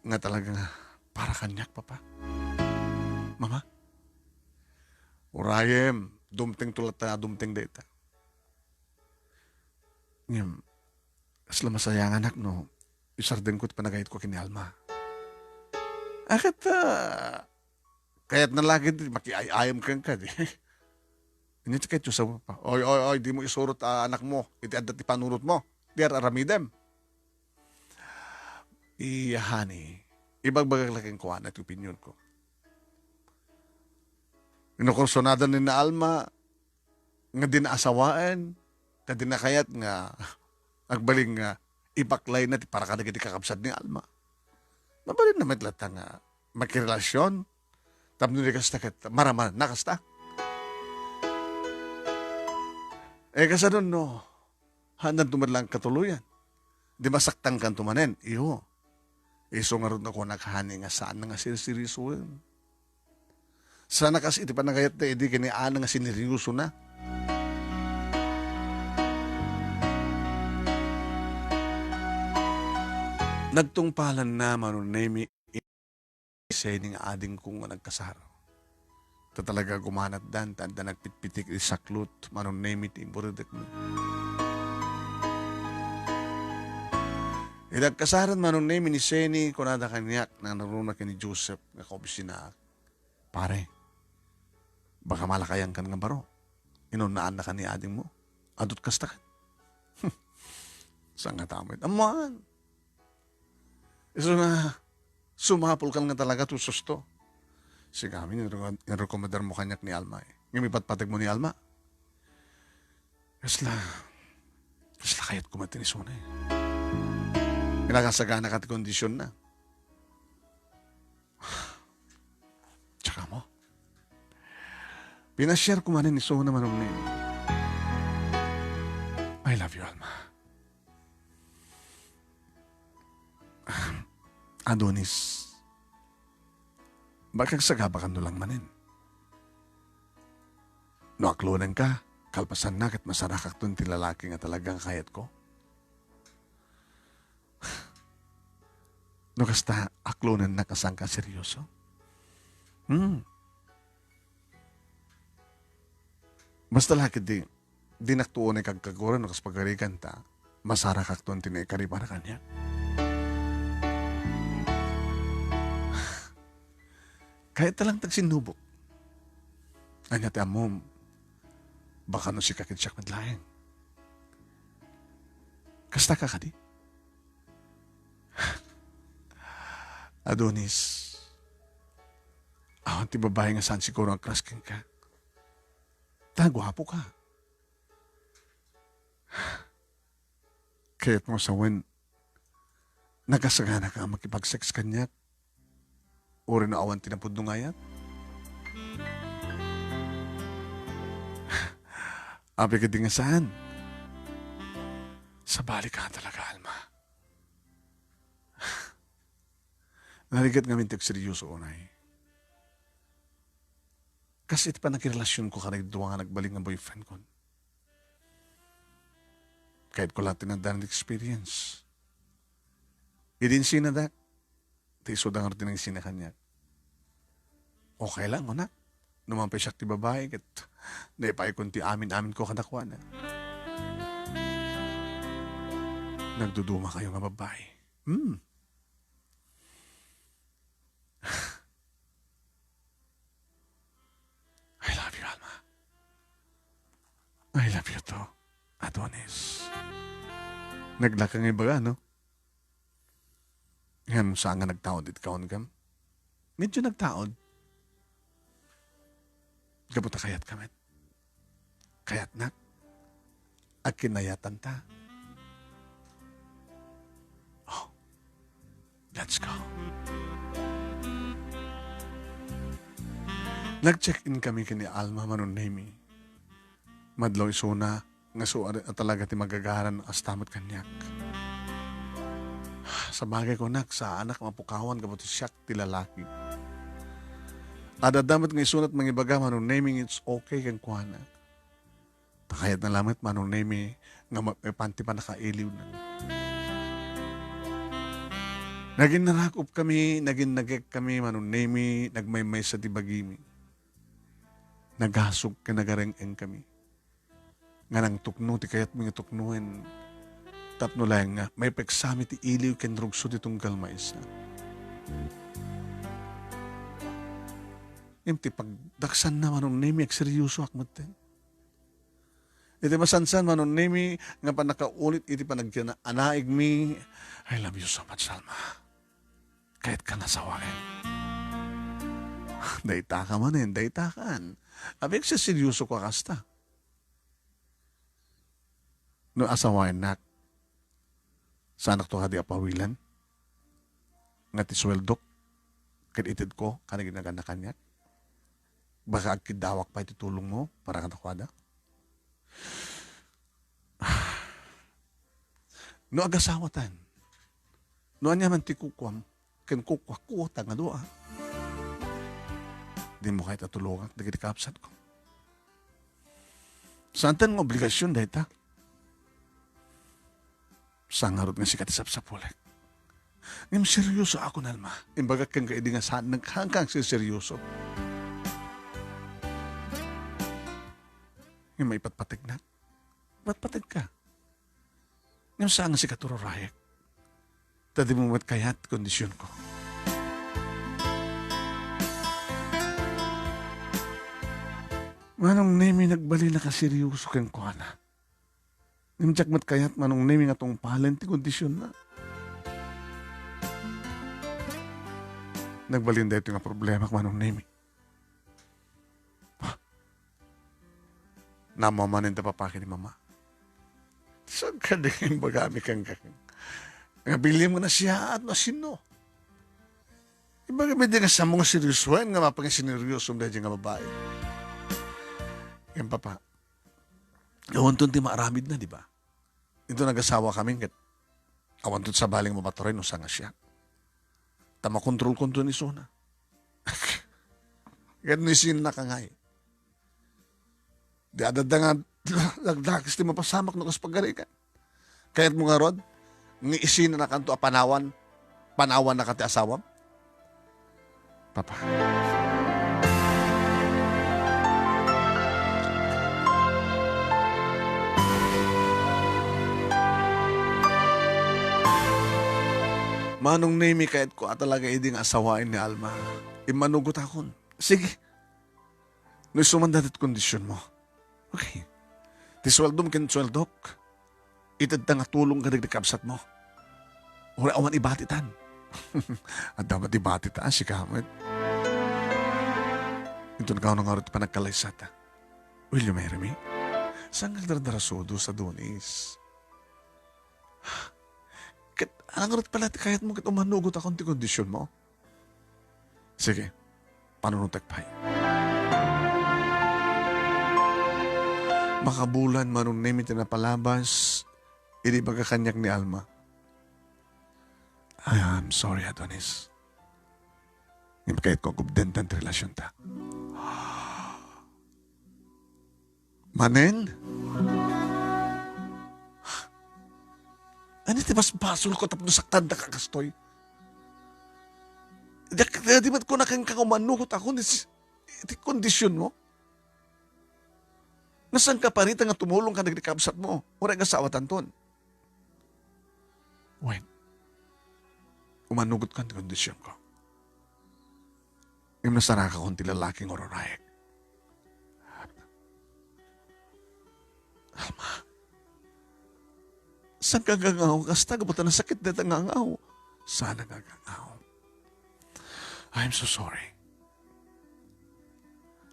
Nga talaga nga, para kanyak, papa. Mama? Urayem, dumting tulat na dumting data. Ngayon, asla masayang anak, no? Isarden ko't panagayit ko kini Alma. Akit, kaya't na lagi, makiayayam kang ka, di. Hindi kahit yung sawa pa. Oy, di mo isurot anak mo. Iti adat ipanurot mo. Di aramidem. Iyahani, ibagbagag laking kuha na iti opinion ko. Inukursunada ni na Alma, nga dinaasawaan, ka dinakayat nga, agbaling nga, ipaklay na, para ka nagiti kakabsad ni Alma. Mabalin na matlata nga, makirelasyon, tapno ni kasta kat, maraman, nakasta. Kasi doon, no, hanan tumadlang katuluyan. Di masaktang kan tumanen, iyo. Iso nga rin ako naghani nga saan nga sirisirisuin. Sana kasi iti panagayat na edi kini ana nga siniriuso na. Nagtungpalan na manunemi isay ning ading kong nagkasar. Ta talaga gumanat dan tanda nagpitpitik isaklot manunemi ti imburidek mo. Nagkasaran manunemi ni Seni kunada kanyak na naruna ni Joseph nga kaobisina. Pare, baka malakayan kan nga baro. Inunaan na ka ni ading mo. Adot kasta ka. Saan nga tamit? Aman. Iso na, sumapol ka nga talaga to susto. Sigami, nirekomendar mo kanyak ni Alma. Ngimipat-patag mo ni Alma. Kasla kayat kumatinis mo na eh. Kinakasagana ka ti kondisyon na. Tsaka mo. Pinashare ko man ni Sona manong name. I love you, Alma. Adonis, bakag sagabakan no lang manin. No aklonan ka, kalpasan na kat masarakak tun ti lalaki nga talagang kayat ko. No kasta aklonan na kasang ka seryoso. Basta lakit di naktuon ay kagkaguran no kas pagarikan ta, masarakak tun tinay karibara kanya. Kahit talang tagsinubok. Anya ti amom, baka no si kakit madlayang. Kasta ka di? Adonis, awan ti babae nga saan siguro ang krasking ka. Tagwapo ka. Kaya't mo sa wen, nagasagana ka makipag-sex kanya, o rin awan tinapod nung ngayat. Abi ka di nga saan? Sa balik ka talaga, Alma. Narigat nga mintig seryoso unay. Kasi iti pa nakirelasyon ko kanay duwa nga nagbaling ng boyfriend ko. Kahit ko lang tinandaan ng experience. Idin sinadak. Ti isudang rin ng sinakanya. Okay lang, anak. Numampay siya ti babae. Kat naipay kunti amin-amin ko kanakwa na. Nagduduma kayo nga babae. I love you, Alma. I love you too, Adonis. Naglakang ibaga, no? Yan, saan nga nagtaod it kaon kam? Medyo nagtaod. Kabuta kayat kamit. Kayat nak. At kinayatan ta. Oh, let's go. Nag-check-in kami kini Alma Manunemi. Madlaw isuna, nga suar at talaga ti magagaran astamot kanyak. Sa bagay ko nak, sa anak mapukawan kabuti siyak ti lalaki. Adadamat nga isunat mga ibaga Manunemi, it's okay kang kuhana. Takayat na lamit Manunemi, nga mapanti pa nakailiw na. Naging narakop kami, naging nagek kami Manunemi, nagmaymay sa tibagimi. Naghasog ka nagareng-eng kami. Nga nang tukno, ti kayat mga tuknuin. Tapno lang nga, may peksami ti iliw ken rugso ti tunggal maisa. Imti pagdaksan na Manunemi, seryoso akmat ten. Iti masansan Manunemi, nga pa nakaulit, iti pa anaig mi. I love you so much, Alma. Kahit ka nasawain. Dayta ka man dayta kan. Abig sa seryoso ko kasta. No asawain nak. Sanak to hadi apawilan. Nga ti sweldok. Kinitid ko, kanagin na kanyak. Baka agkidawak pa itutulong mo para katakwada. No agasawatan. No anya man ti kukwam. Ken kukwak ko, tanga doa. Di mo kahit atulungan, dagiti kapsat ko. Saan tan ng obligasyon dahil ta? Sangarot nga si katisap sa pulek. Ngam seryoso ako na, Alma. Imbaga kang kaidi nga saan, naghangkang si seryoso. Ngam may patpatig na. Patpatig ka. Ngam saan nga si katurorayek. Tadi mo mat kayat kondisyon ko. Manong nemi nagbali na kaseryoso kang kuhana. Nimtsak mat kayat manong nemi nga tong palen ti kondisyon na. Nagbalin dahil ito nga problema k manong nemi. Namamanin ta papaki ni mama. Saan ka din bagami kang kakang? Nga bili mo na siya at masino. Ibaga may di nga sa mga seryosoan nga mapang sineryoso dahil nga babae. Yan papa. Awan to ti maaramid na, di ba? Ito nag-asawa kami, awan to sa baling mabatorin no sa nga siya. Tama kontrol-kontrol ni Sona. Ganun isin na kangay. Di adada nga, nagdakis ti mapasamak no kaspagari ka. Kaya't mo nga rod, ng isin na nakanto panawan na kati asawam. Papa. Manong nemi kahit ko talaga iding asawain ni Alma. Imanugot akon. Sige. No sumandadat kondisyon mo. Okay. Ti sweldo mo sweldok. Itad nga tulong ka nagdikabsat mo. Ura awan ibatitan. At dapat ibatitan si Kamet. Ito na ka nang arot pa nagkalaysata. Will you marry me? Saan nga dardarasudo sa Donis? Ang arot pala kahit mo kit umanugot akong ti kondisyon mo. Sige. Panunutak pa. Makabulan manunimit na palabas, hindi magkakanyak ni Alma. I'm sorry, Adonis. Hindi makahit ko kubdentan ti relasyon ta. Manen? Ano ti mas basol ko tapos saktan na kakastoy? Di ba't ko nakangkakumanugot ako iti kondisyon mo? Nasaan ka pa rita nga tumulong ka nagdikabsat mo? Wala nga sa awatan ton. When? Umanugot ka iti kondisyon ko. Yung nasaraka kong ti lalaking ororayek. Alma, saan ka gangaw? Kasta gabutan na sakit na tangangaw. Sana gagangaw. I'm so sorry.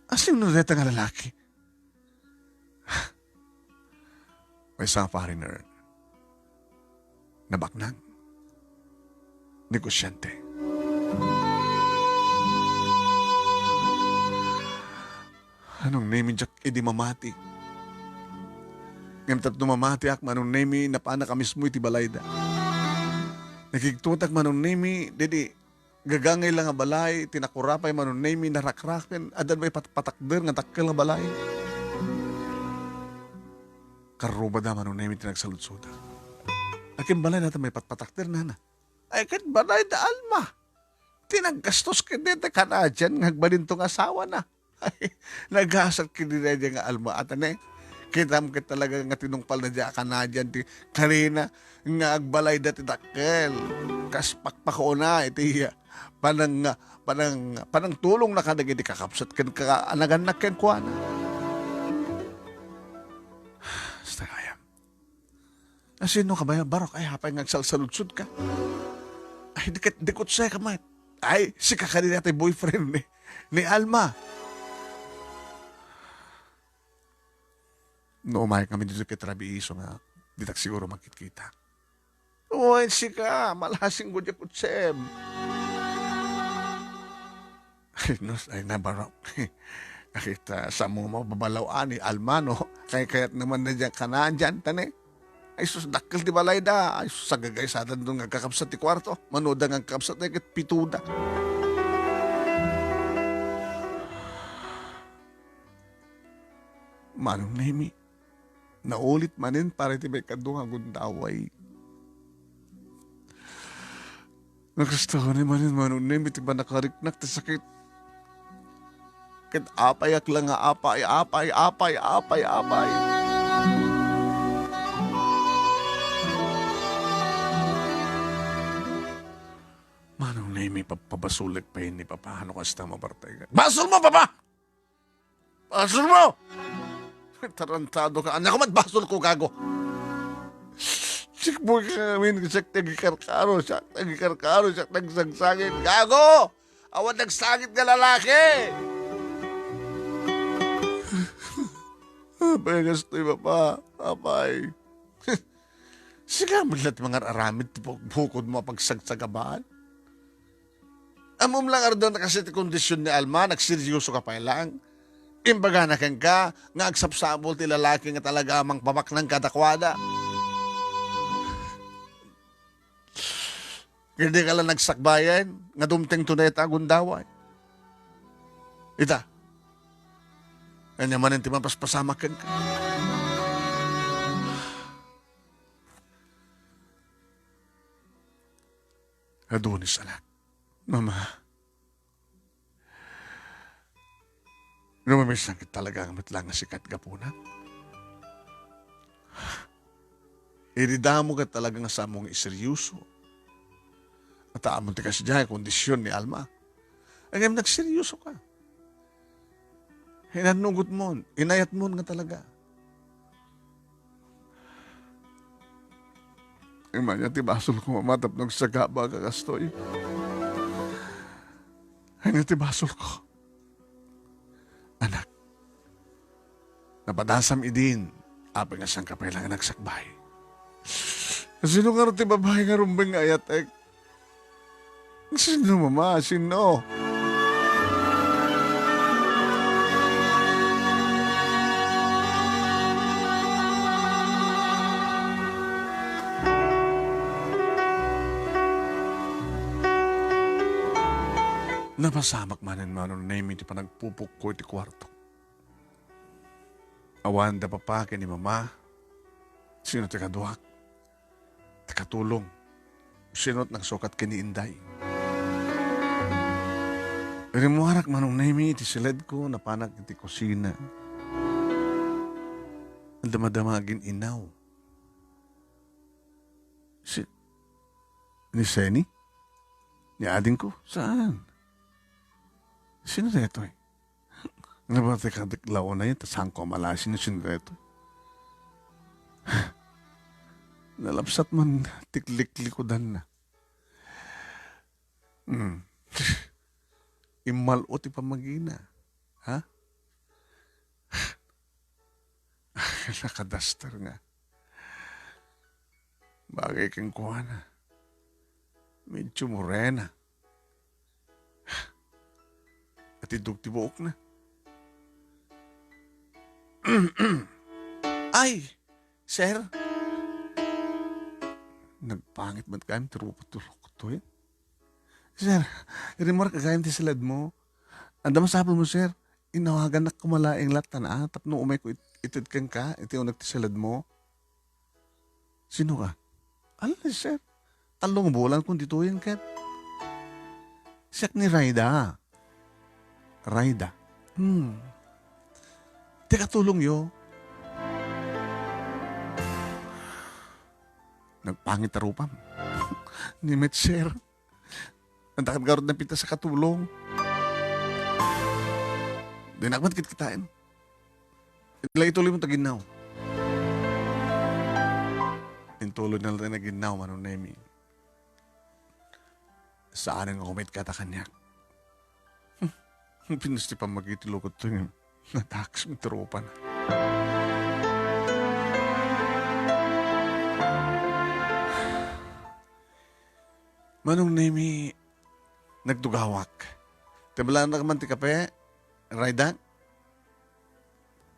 Asin mo na nga lalaki? May isang foreigner na baknang negosyante. Anong name jak idi mamati? Ngayon tatlo mamati ak manong name na paana ka mismo iti balayda. Nakiktutak manong name, dedi gagangay lang nga balay, tinakurapay manong name na rakraken, adan may patakder nga takkel nga balay. Karuba da manong name tinagsalutsuda. Akin balay natin may patpatakder na na. Ay kat balay da Alma. Tinaggastos ka dito ka na dyan, ngagbalintong asawa na. Ay, naghasat ka din na dyan nga Alma. At ano kita mo ka talaga nga tinungpal na dyan ka na dyan. Karina, nga agbalay da tidakkel. Kas pakpako na, iti panang tulong na ka naging kakapsat kan ka anaganak ken kuha na. Basta kaya. Sino ka ba? Barok, ay hapay ngagsalsaludsud ka. Ay, dikot siya ka, mate. Ay, si kakanina tayo boyfriend ni Alma. No, umay kami dito kay Trabiso nga, di tak siguro magkikita. Uy, si ka, malasing ko dyan kutsem. Ay, nabarok. Nakita sa mga babalawaan ni Alma, no? Kaya't naman na dyan kanaan dyan, tane. Ay, sus, dakil di balay da. Ay, sus, sagagay sa atin doon nga kakapsat ti kwarto. Manoda nga kakapsat na ikit pituda. Manong Nemi, naulit manin para iti may kadunga gundaway. Nakasto ko ni manin Manong Nemi, iti ba nakariknak ti sakit. Kat apayak lang nga apay. Manong Nemi, papabasulik pa yun ni Papa. Ano kasi tama bartay ka? Basol mo, Papa! Basol mo! Tarantado ka. Anak ko basol ko, gago. Sikbo ka namin. Siyak nagikarkaro. Siyak nagsagsangit. Gago! Awan nagsangit ka lalaki! Apay, gastoy, Papa. Apay. Sige, malat mga aramid. Bukod mo pagsagsagabaan. Amom lang doon na kasi ti kondisyon ni Alma, nagseryoso ka pa lang. Imbaga na kang ka, nga agsapsabol ti lalaki nga talaga amang pamak ng kadakwada. Hindi ka lang nagsakbayan, nga dumteng tuneta gundaway. Ita, kanya man ti mapaspasama kang ka. Adonis anak. Mama, may sakit talaga ang matlang sikat gapunan. Iridamo ka talaga nga sa mong iseryoso. At aamon ti kasi dyan, kondisyon ni Alma. Ang nagseryoso ka. Hinanugot mo, inayat mo nga talaga. Imanya ti basol ko mamatap ng saga ba kakastoy. Ay ti basol ko. Anak, napadasam idin, apeng nga siyang kapay lang nagsakbay. Sino nga rin ti babae nga rumbeng ayat ek? Sino mama? Sino? Napasamak manin manon na imi ti panagpupuk ko iti kwarto. Awan da papa ni mama. Sino ti kaduak? Ti katulong. Sino't nagsukat kini Inday. Rimuharak manong na imi iti silid ko na panag iti kusina. Ang damadamagin inaw. Ni Seni? Ni ading ko? Saan? Sino reto eh? Nabate ka diklaw na yun, tasang ko malasin na sino reto. Nalapsat man tiklik-likodan na. Imalot ipamagina. Ha? Nakadaster nga. Bagay kang kuha na. Medyo morena. At idugtibuok na. Ay, sir. Nagpangit man kami, turupot-turok to eh. Sir, rimor kagayam ti silad mo. Anda masapol mo, sir. Inawagan na kumalaing latan tapno umay ko itid kang ka, iti unag ti silad mo. Sino ka? Alam, sir. Talong bulan kung dituin kat. Siyak ni Raida. Raida. Teka tulong yo. Nagpangit na rupam. Ni Metser. Ang takad-garod na pita sa katulong. Di nakmat kitain. Ilay ituloy mo taginaw. Intuloy na lang na ginaw manong nemi. Saan ang kumit kata kanyak? Pinusti pa magitilukot to yung nataks mo tropa na. Manong nemi nagdugawak. Tibalaan na kaman ti kape? Raida?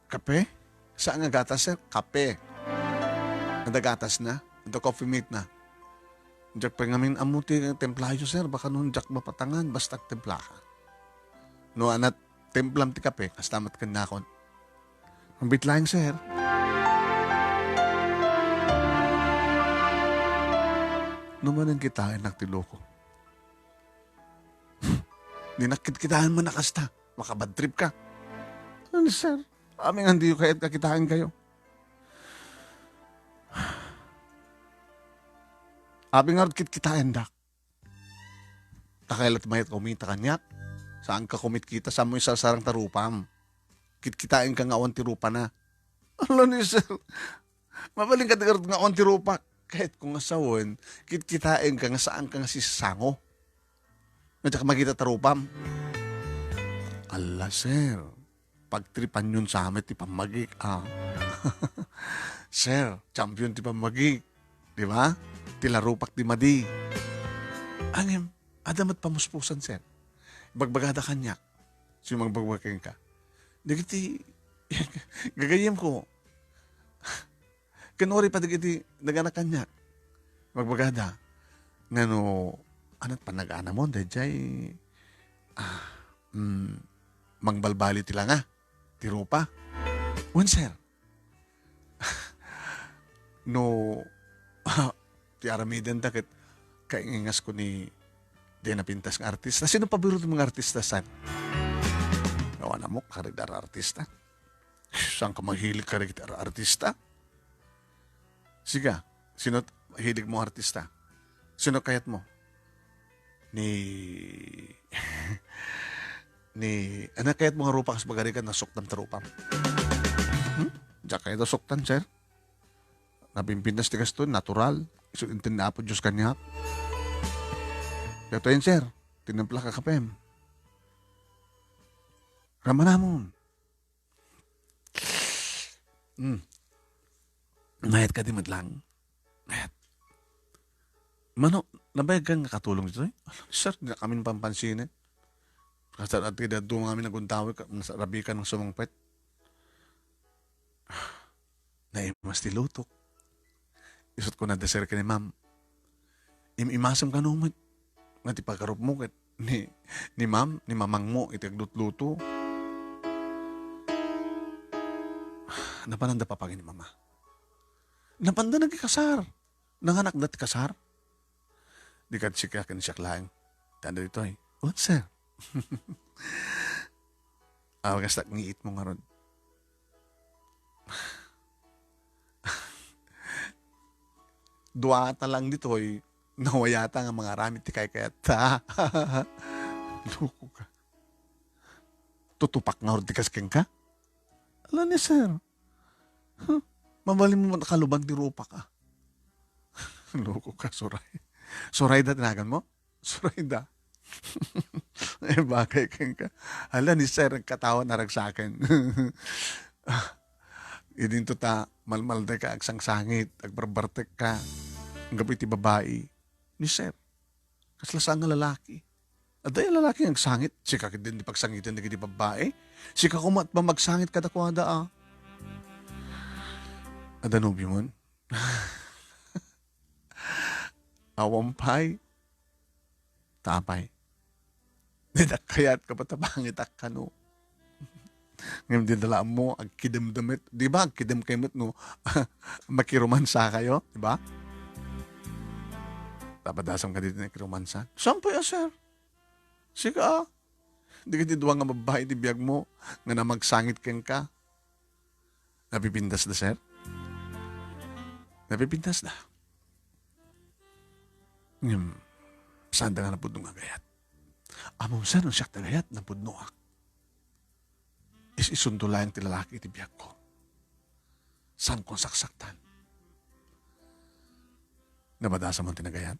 Kape? Saan nga gatas, sir? Kape. Nadagatas na? Ito coffee mate na. Diyak pa ngamin amuti ng templayo, sir. Baka nung diyak mapatangan, basta templa ka. No, anat templam ti kape, kastamat kan nakon. Ang bitlayang, sir. Numanan kita ay nagtiloko. Ninakit-kitaan mo na kasta. Makabad trip ka. Ano, sir? Aming hindi yung kahit kakitaan kayo. Abing nga kit-kitaan dak. Takailat mayat kumita kanyak. Saan ka kumit kita? Saan mo yung sarang tarupam? Kit-kitain ka nga awan tirupa na. Ano ni sir? Mabaling ka nga awan tirupa. Kahit kung asawin, kit-kitain ka nga saan ka nga sisango. Medya ka makita tarupam. Ala, sir. Pagtripan yun sa amin, ti pamagik. Sir, champion ti pamagik. Di ba? Ti larupak ti madi. Angem, adamat pamuspusan, sir. Bagbagada kanyak. Sumang bagbagayin ka. Digiti, gagayim ko. Kanori pa digiti, naganak kanyak. Bagbagada. Ngano, anat pa nag-ana mo, dejay, mangbalbali tila nga. Tiro pa. Wan, sir. No, ti aramidan takit kaingas ko ni di napintas ng artista. Sino pa biro mga artista, san? Nawan mo, karidar artista. Saan ka mahilig karidar artista? Siga, sino hilig mo artista? Sino kayat mo? ni ni anak kayat mga rupa kas bagarikan na suktan tarupam. Diyak kayo suktan, sir. Napimpintas tigas to, natural. Iso intinda po Diyos kanya. Kaya to yun, sir. Tinampla ka kapem. Rama namon. Mayat ka di madlang. Mayat. Mano, nabayag kang katulong dito eh? Sir, hindi na kami pampansin eh. Kasi at tidak doon kami naguntawi, rabi ka ng sumangpet. Naimas ti lutok. Isot ko na deser ka ni ma'am. Imasam ka numit. Nga ti pagkarup mo kat ni ma'am, ni mamang mo, iti aglut-luto. Napananda pa pagin ni mama. Napanda nagkikasar. Nanganak dati kasar. Di ka siya kan siya lang. Tanda dito eh. What, sir? Kastak ngiit mo nga ron. Duwata lang dito eh. Nawayata nga mga ramit ti kayat. Luko ka. Tutupak nga ron ti kasking ka? Ala ni sir. Mamalim mo nakalubang ti rupa ka. Luko ka, Suray. Surayda tinagan mo? Surayda. Eh, bakay kang ka. Hala ni sir, ang katawan narag sa akin. Idin to ta, malmalde ka, agsang sangit, agbarbartek ka, ang gabi ti babae. Ni sir, kaslasang nga lalaki. Aday lalaki ang sangit, sika din di pagsangitin di babae. Sika kumat pa magsangit kadakwada ah. Adanubi mo? Awampay. Tapay. Nidak kayat ka patabangit ak kano. Ngayon dinala mo, ag kidamdamit. Di ba, ag kidam kayo no? Makiromansa kayo, di ba? Tapadasam ka dito na kiromansa. Sampo ya, sir. Sika, di ka diduwa nga mabahay di biyag mo, nga na magsangit kang ka. Napipindas na, sir? Napipindas na. Saan da nga napudno nga gayat? Among sir, nung siyak tagayat, napudno ak. Isundulayan ti lalaki ti biyag ko. Saan kong saksaktan? Nabadasa mo tinagayat?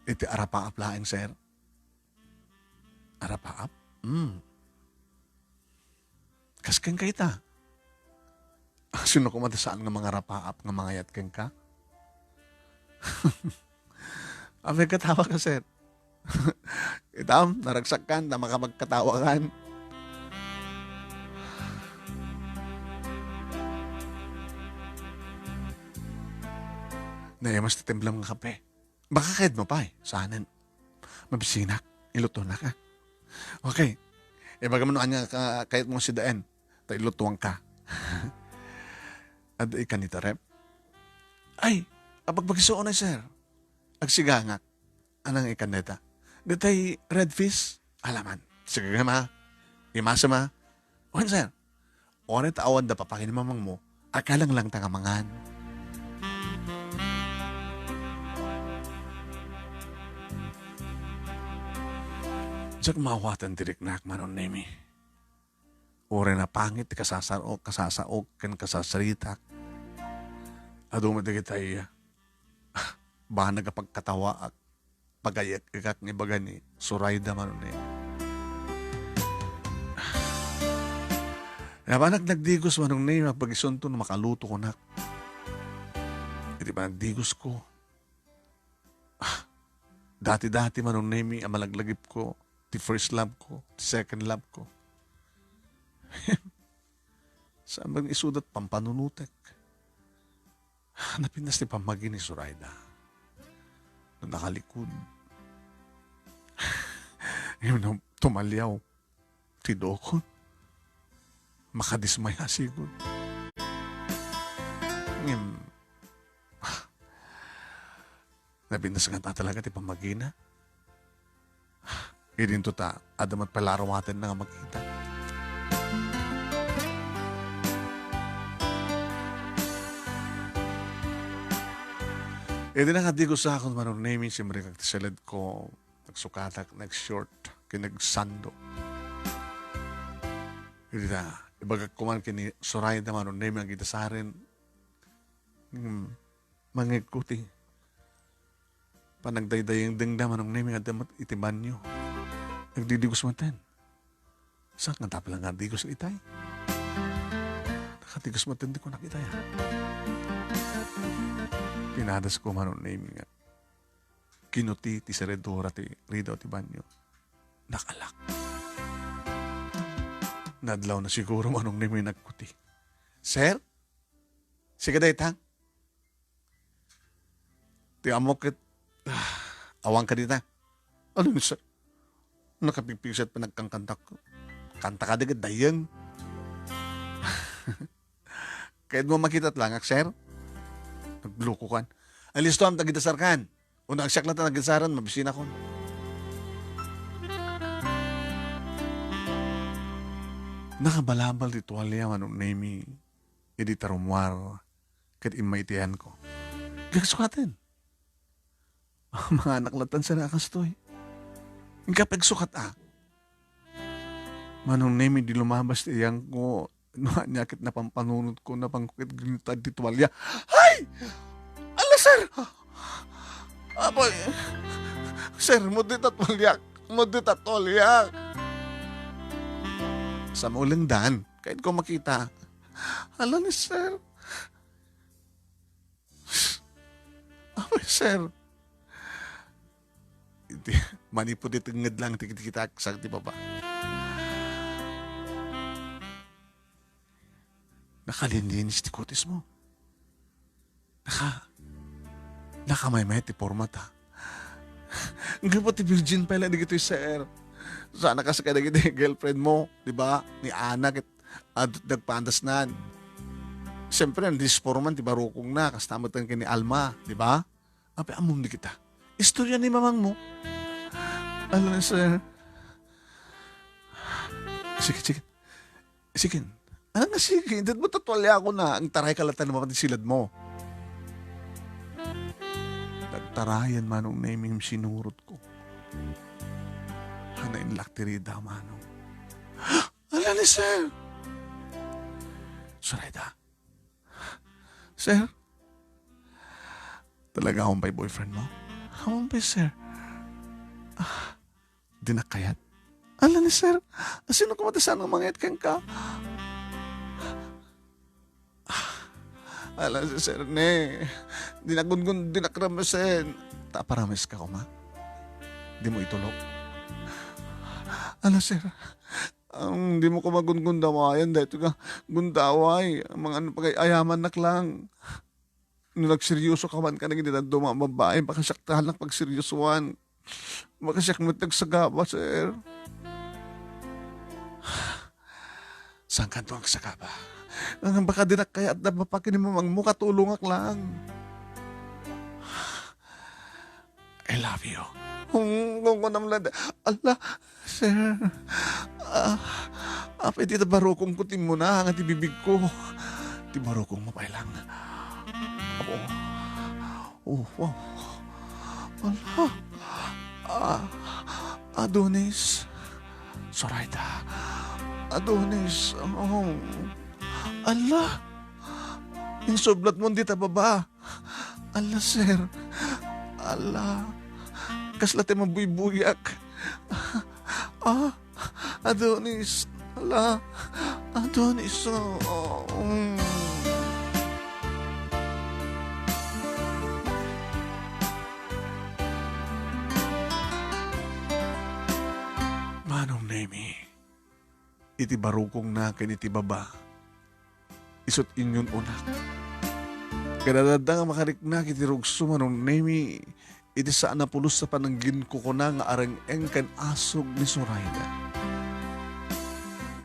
Iti arapaap laeng, sir. Arapaap? Kasken kita. Sino ko saan nga mga rapaap nga mga yatken ka? Amay katawa ka, sir. Itam, naragsak ka, na makamagkatawa ka. Mas titimblang ng kape. Baka kahit mo pa eh, saanan. Mabisinak, iluto na ka. Okay, baga mo kanya kahit mo si daan, tayo ilutuang ka. At ikanita rep. Ay, apagpagisuon na sir. Agsigangak. Anang ikaneta. Datay red fish. Alaman. Sige nga ma. Imasa ma. Wan sir. Onet awan da papakin mamang mo. Akalang lang tangamangan. Diyak mawatan dirik na akmanon nemi. Ore na pangit kasasaok kan kasasaritak. Ado mo digitay ba nagapagkatawa at pagayak ikak ni baga ni Surayda manon nemi. Ba nagdigos manong nemi pag-isunto na makaluto ko na. Iti ba nagdigos ko? Dati-dati manong nemi ang malaglagip ko. Ti first love ko, ti second love ko. Saan bang isudat pampanunutek? Napinas ni pamagi ni Surayda. Na nakalikod. Yung tumalyaw. Tidokon. Makadismaya sigod. Napinas nga talaga ti pamagi na. Idin to ta, adamat palarawatan na nga makita. E di nakadigo sa akong manong naming siyempre kag salad ko, nagsukatak, nag-short, kinagsando. Hindi na, ibagag kuman kini Soraya manong naming ang gitasarin, mangikuti. Panagdayday ang dengda manong naming at itiban nyo. Nagdidigos matan. Saan nga tapalang nga digos itay? Nakadigos matan di ko nakita yan. Pinadas ko manong naming nga. Kinuti ti seredora ti Rida o ti banyo. Nakalak. Nadlaw na siguro manong naming nagkuti. Sir? Sige day tang. Ti amok it. Awang ka dita. Ano ni sir? Nakapigpigsat pa nagkangkanta ko. Kanta ka digad dayang. Kahit mo makita't lang, sir. Nagluko kan. Alis to ang tagidasar kan. Unang siyak lang ta nagidasaran, mabisina ko. Nakabalabal di tuwalya manong name idi tarumwar kat imaitihan ko. Gagsukatin. Mga anak latan sa nakastoy. Ang kapag sukat manong name di lumabas iyang ko nyakit na pampanunod ko na pangkukit ginitad di tuwalya. Hay! Ala sir! Aboy! Sir, mudit at walyak! Mudit at walyak! Sa maulang dan, kahit ko makita, ala ni sir. Aboy sir. Manipod ito ngad lang tikit-kita sakti pa ba? Nakalininis ti kutis mo. Nakamaymay ti format ha. Nga po ti virgin pa lang dito sir. Sana kasi kaya naging girlfriend mo, di ba? Ni Ana, nagpandas na. Siyempre, disporman, di ba, rukong na, kastamatan ka ni Alma, di ba? Ape, among di kita. Istorya ni mamang mo. Alam na, sir. Sige. Ano nga sige? Hindi mo tatwalya ako na ang taray kalatan naman silad mo. Nagtarayan manong naming sinurot ko. Hanain laktirida manong. Ala ni sir. Sorayda. Sir? Talaga akong pa'y boyfriend mo? Akong pa'y sir. Dinakayat? Ala ni sir. Sino kumatasan ng mga itkang ka? Ala si sir ne. Dinakramasin. Taparamis ka ko ma? Di mo itulog? Ala sir. Di mo ko magungundawayan dahil ito ka gundaway. Mga ano pag-ayaman nak lang. Nung nagseryoso ka man ka nang hindi na dumababae, makasaktahan lang pagseryosoan. Makasyak mo nagsagaba, sir. Saan ka ito ang sagaba? Ang baka dinak kaya at napapakin mo mang mukha tulungak lang. I love you. Kung ko naman Allah, sir. Pwede na barokong kutin mo na ang atibibig ko. Di barokong mapailang. Wow. Allah. Adonis. Sorayda. Adonis. Allah. Insoblat mo dita baba. Allah, sir. Allah. Kaslate mabuy-buyak. Adonis. Allah. Adonis. Manong Nemi, iti barukong na kaniti baba. Isot inyon unak. Kadadada nga makarikna kiti rugso manong Nemi, iti saan na pulos sa pananggin ko na nga arang-eng kan asog ni Sorayda.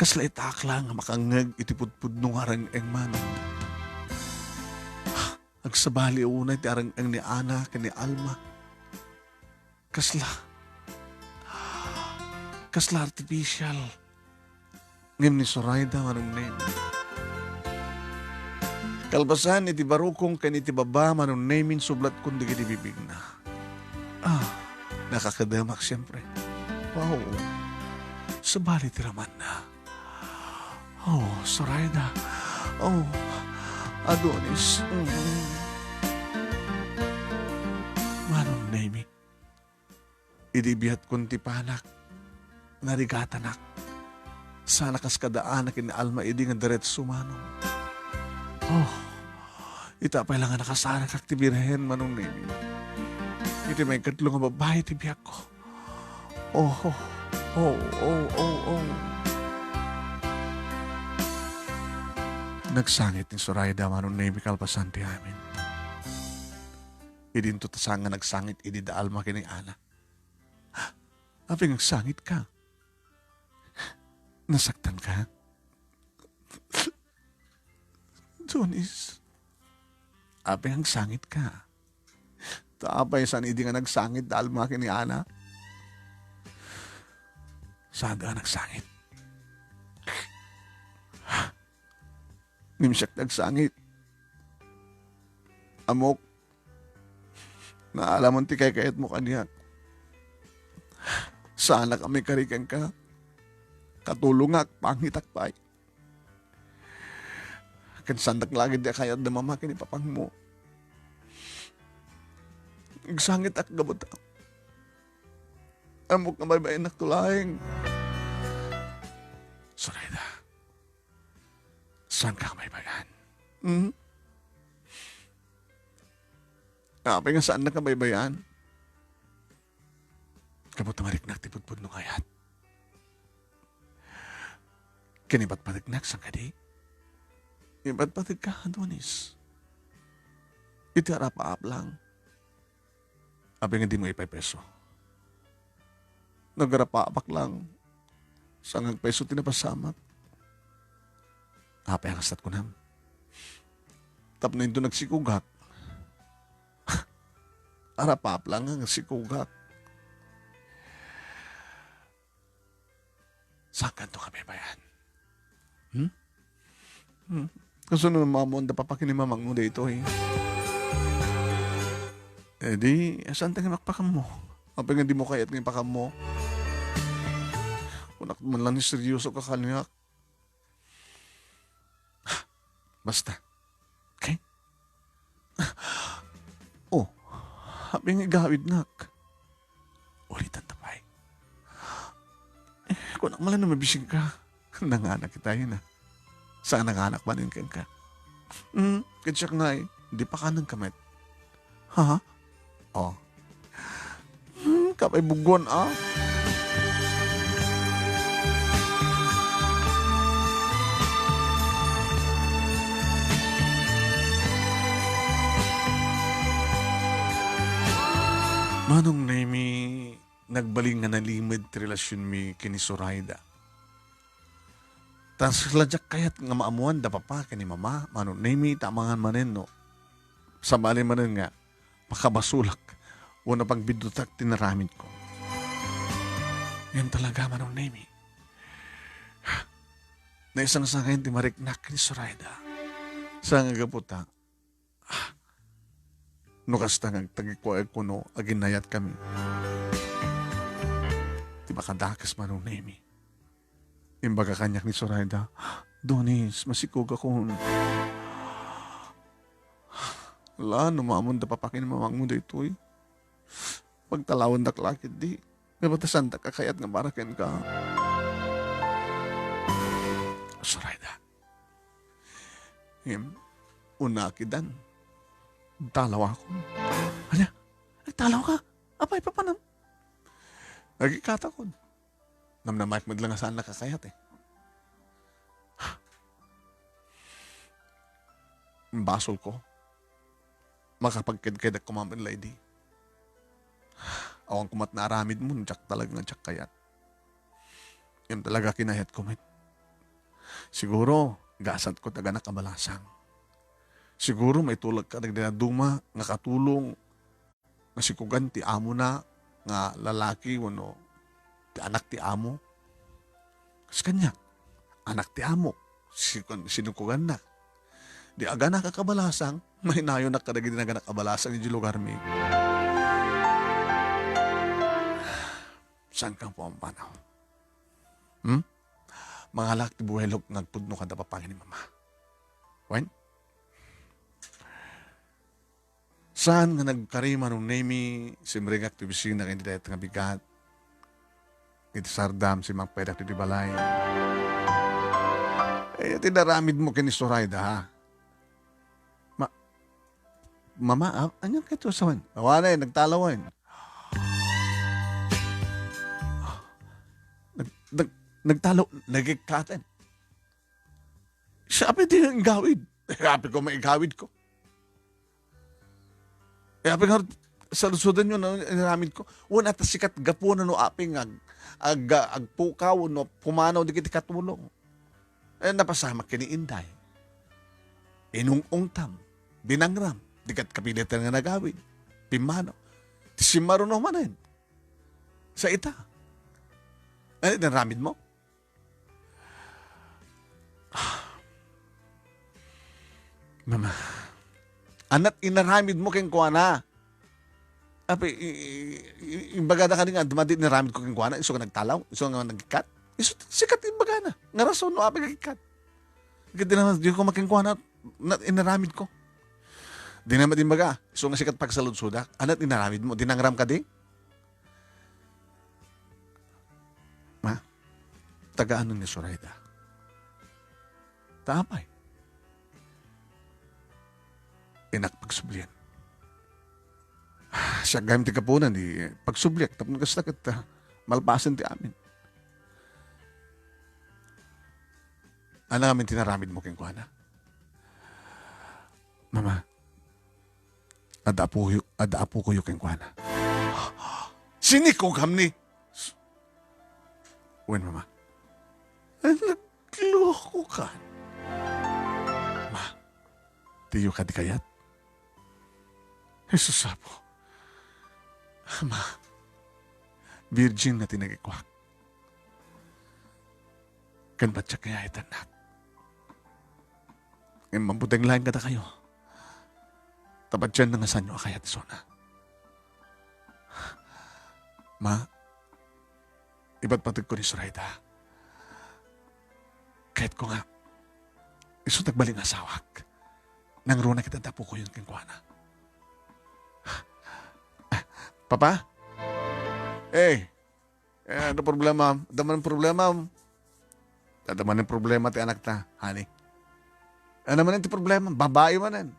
Kasla itakla nga makangag iti pudpud nung arang-eng manong. Agsabali una iti arang-eng ni Ana kan ni Alma. Kasla artificial. Ngem ni Sorayda manong Nemi. Kalbasan iti barukong ken iti baba manon namin sublat kun digiti bibig na. Nakakadamak siyempre. Wow. Subalit raman na. Oh, Zoraida. Oh, Adonis. Manon namin. Idibiyat kun ti panak. Narigatanak. Sana kas kadaan na kinaalma idi nga diretso manong. Oh, itapay lang nga nakasara kak ti birhen manong namin. Iti may katlo nga babae ti biyak ko. Oh, oh, oh, oh, oh, oh. Nagsangit ni Zoraida manong namin kalpasan ti amin. Idin to tasanga nagsangit idi da alma kini ana. Aping nagsangit ka. Nasaktan ka? Jonis, apay ang sangit ka. Taapay saan hindi nga nagsangit dahil maki ni Ana? Saan ka nagsangit? Nimsyak nagsangit. Amok, naalaman ti kayat mo kaniya. Sana kami karikan ka. Katulungak, pangitakpay. Kansandak lagi di kayat na mamakin ni papang mo. Igsangit ak gabot. Amok na may bayan naktulaing. Zoraida, saan ka may bayan? Apay nga saan na ka may bayan? Kabot na mariknak tipudpud nung hayat. Kinibat patignak sang kadi. Ibat patig ka, Adonis. Iti harap-aap lang. Abi nga di mo ipay-peso. Nagarap-aapak lang. Sangang peso tinapasamak. Apay ang asat ko nam. Tap na ito nagsikugak. Harap-aap lang ang sikugak. Saan ka ito kami bayan? Kasunod ng mamon, da papakinimamang mo dito eh. Eh di, saan tayo makpakam mo? Apay nga di mo kayat ngayon pakam mo. Kung man lang ni seryoso ka kanyak. Basta. Okay? Oh, apay nga gawid nak. Ulitan tapay. Kung malan na mabising ka, nanganak kita yun ah. Saan nanganak ba rin ka? Kansyak nga eh. Di pa ka nang kamit. Ha? Oh. Kapay bugon ah. Manong na mi nagbaling nga nalimid relasyon mi kini Zoraida. Tas ladyak kayat nga maamuan da papa kani mama mano nemi tamangan manen no. Sabali manen nga makabasulak wala pang bidutak tinaramid ko. Yan talaga manong nemi. Na isang sangkain ti mariknak ni Zoraida. Sa nga gaputa. Nukas tangang tagikuag ko no aginayat kami. Di makadakas manong nemi. Imbaga kanyak ni Zoraida, Donis, masikog ako. Wala, numamon da papakin mamang mo dito eh. Pagtalawan da klakit di. Nabatasan da kakayat nga barakin ka. Zoraida. Unakidan. Talaw ako. Ano? Nagtalaw ka? Apay pa pa nam. Nagikatakon. Namnamak mo lang saan nakakayat eh. Basol ko. Makapagkid-kid ako mamin lady. Awang kumat na aramid mo, tsak talaga nga tsak kayat. Yan talaga kinayat kumit. Siguro, gasat ko taga nakabalasang. Siguro may tulag ka nagdinaduma, nga katulong, nga sikugan ti amo na, nga lalaki, wano, ti anak ti amo. Kasi kanya, anak ti amo, sinukugan na. Di aga nakakabalasang, may nayo na kadagi din aga nakabalasang yung lugar mi. Saan kang pumampanaw? Mga lak ti buhelok nagpudno ka papangin ni mama. Wen? Saan nga nagkarima nung nemi simring aktibisin na hindi dahil nga bigat? Iti sardam si magpedak ti balay. Tinaramid mo kini Sorayda ha? Mama, anyan kayo sawan? Awanay, nagtalawan. Nagtalo, nagikatan. Sabi din ang gawid. Sabi ko, maigawid ko. Sabi nga, sa lusudan nyo na inaramid ko, una ta sikat gapo na no aping agpukaw no pumanaw di kiti katulong. Napasama kini Inday. Inungungtam, binangram, di kat kapilitan nga nagawid. Pimanaw. Simaro no manin. Sa ita. Inaramid mo? Mama, anat inaramid mo keng kuana. Ape, imbagada ka rin nga, dumadit inaramid ko keng kuana, iso ka nagtalaw, iso nga nagkikat. Iso sikat imbagana. Nga rason no, ape nagkikat. Hindi naman, di ko making kuana, inaramid ko. Di naman imbaga, iso nga sikat pagsaludsudak, anat inaramid mo, dinangram ka di? Ma, taga-ano ni Sorayda? Tapay. Inakpagsublian. Siya gayam ti kapunan, di pagsubliak, tapos nagastakit, malpasan ti amin. Ano namin tinaramid mo keng kuhana? Mama, adapo ko yung keng kuhana. Sinikog hamni. Uwin, mama. Nagloko ka. Ma, tiyo ka di kayat? Jesus apo. Ma, virgin na tinagikwak. Kan ba't siya kaya itanak? Ngayon mambuteng lain kata kayo. Tapat siya nga sanyo akayat sona. Ma, iba't patag ko ni Sorayda. Kahit ko nga, iso tagbaling asawak. Nang runa kita tapo ko yun kengkuana. Papa? Ano problema? Daman ang problema. Daman ang problema ti anak ta, honey. Ano man ang ti problema? Babae manan.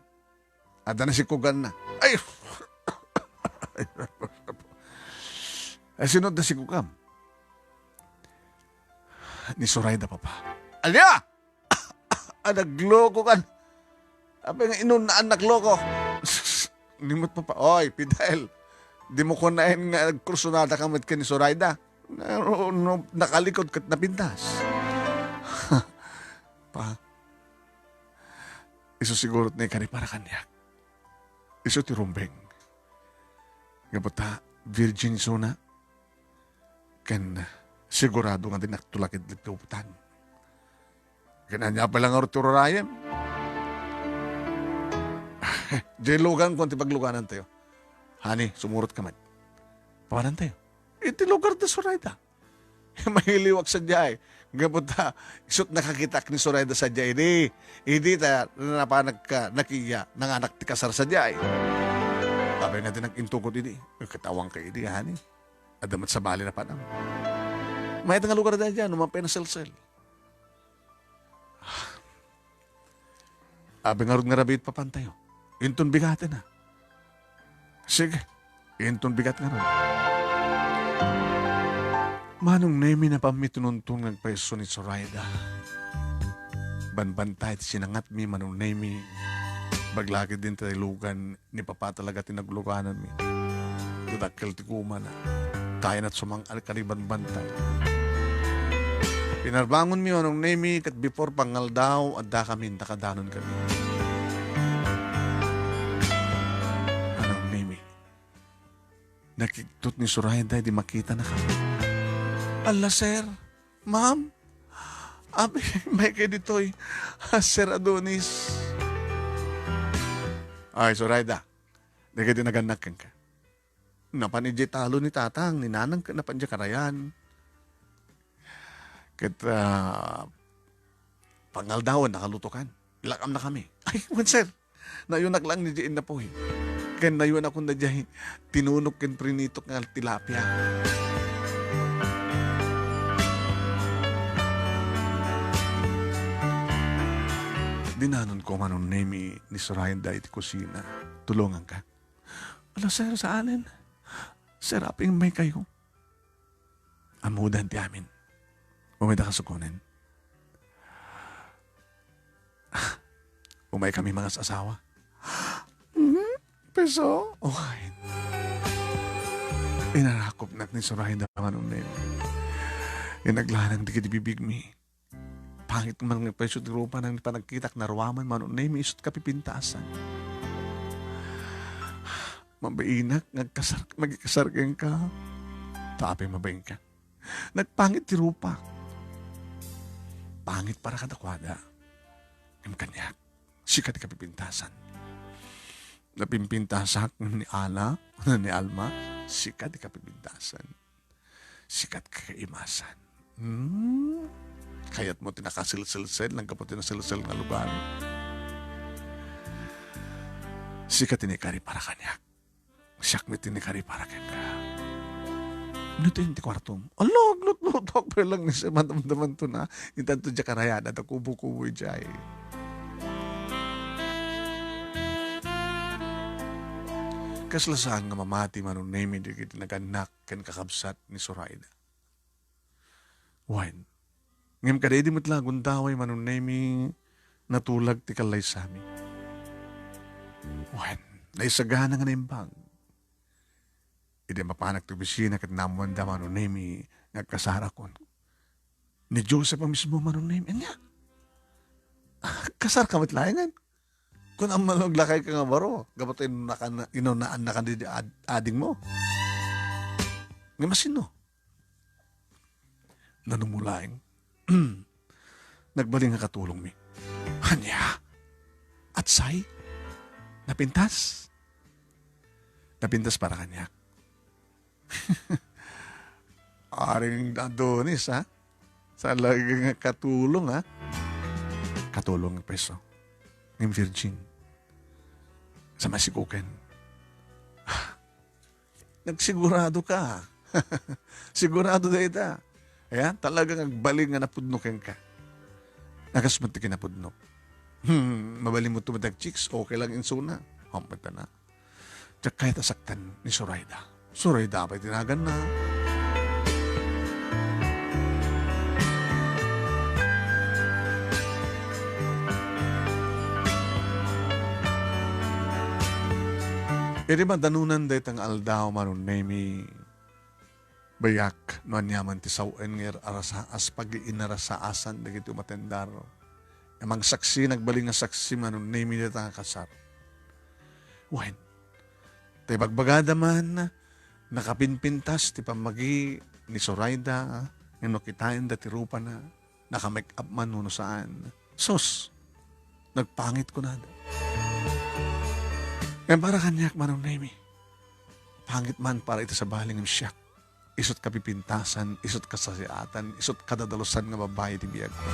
Ada na si Kugan na. Ay! Sinod na si Kugam. Ni Sorayda, papa. Alya! Nagloko kan. Apa nga inunaan nagloko. Nimot pa pa. Oy, Fidel. Di mo kunain nga nagkursunada kamit ka ni Sorayda. Nakalikod kat napintas. Pa. Iso siguro na ikani para kanyak. Iso ti rumbeng. Gabota, virgin suna. Kan sigurado nga din naktulakid lituputan. Kananya pa lang aruturo Ryan. Dilugan kung tipagluganan tayo. Honey, sumurot ka man. Pawanan tayo. Iti lugar na Sorayda. Mahiliwak sa diyay. Gabota, isot nakakita ni Sorayda sa diyay. Hindi ta napanag ka, nakiya, nanganak ti kasar sa diyay. Sabi natin nag-intukot ini. Katawang ka ini, honey. Adamat sa bali na panam. May nga lugar na dyan, umapay na sel-sel. Abi nga rin nga rabit papantayo. Inton bigatin na. Sige, inton bigat nga rin. Manong nemi na pamitununtong nagpaiso ni Sorayda. Banbantay ti sinangat mi manong nemi. Baglagi din tayo lugan ni papa talaga tinagluganan mi. Dudakkel ti kuma na. Tayo na't sumang alkaliban bantay. Pinarbangon mi manong nemi kat before pangal daw at da kami nakadanon kami. Manong nemi. Nakiktot ni Sorayda di makita na kami. Ala, sir. Ma'am. Abi, may kayo dito'y. Sir Adonis. Ay, Zoraida, di ka dinaganak ka. Napanidya talo ni tatang, ni nanang ka napanidya karayan. Kita pangaldawan, nakalutukan. Ilakam na kami. Ay, man sir, nayunak lang ni Jane na po. Kaya nayun ako na dyan, tinunok kin prinitok ng tilapia. Dinanon ko manon nemi ni Sorayan da iti kusina. Tulungan ka. Ala, sir, sa alin? Sir, aping may kayo. Amudan ti amin. Umida ka sukunin. Umay kami mga asawa. Peso? Okay. Inarakop na ni Sorayan da manon nemi. Inaglanang di bibig mi. Pangit man ng peso di rupa ng panagkitak na ruwaman manon nemi isot kapipintasan. Mabainak, magkasargeng ka. Taapay mabaing ka. Nagpangit ti rupa. Pangit para kadakwada. Yung kanyak, sikat kapipintasan. Napimpintasak ni Ana, ni Alma, sikat kapipintasan. Sikat kakaimasan. Kaya't mo tinakasilsel-sel, lang kapot tinasilsel na lugar. Sikat tinikari para kanyak. Siyak may tinikari para kanka. Nutin ti kwartom. Allah, nut-nutok pa lang ni siya madamdaman to na. Intan to dya karayan at kubo-kubo dya eh. Kaslasaan nga mamati manon nemi di kiti naganak ken kakabsat ni Soraida. Wan. Ngem kadedi metla gundaway manon nemi natulag ti kalay sami. Wan. Naisagana nga naimbang. Ide mapanak ti bisina ket namuan da manon nemi nagkasara kon. Ni Joseph ang mismo manon nemi. Anya? Kasar ka matlayangan. Kung ang manuglakay ka nga baro, gabat inunaan na kandi ading mo. Nga masino? Nanumulaing. Nagbaling nga katulong mi. Hanya? At say? Napintas? Napintas para kanya. Aring adonis, ha? Sa lagi nga katulong, ha? Katulong ng peso. Ng virgin. Sa masikuken. Nagsigurado ka. Sigurado da ita. Ayan, talagang agbaling nga napudnoken ka. Nagasmat ka napudnok. Mabaling mo tumatag chicks, okay lang insuna. Hampata na. Tsaka kahit asaktan ni Soraida. Soraida pa tinagan na. Iri ba danunan day tang aldaw manon nemi bayak no anyaman ti sawen ngir arasa as pag-inarasaasan dagiti umatendaro. Amang saksi nagbaling nga saksi manon nemi day tang kasar. Wen. Tay bagbagada man nakapinpintas ti pamagi ni Soraida ngano kitain dati rupa na naka-make up man no saan. Sus. Nagpangit ko na. Kaya para kanyak manong nemi. Pangit man para ito sa baling ng siyak. Isot kapipintasan, isot kasasiatan, isot kadadalusan nga babae ti biyag ko.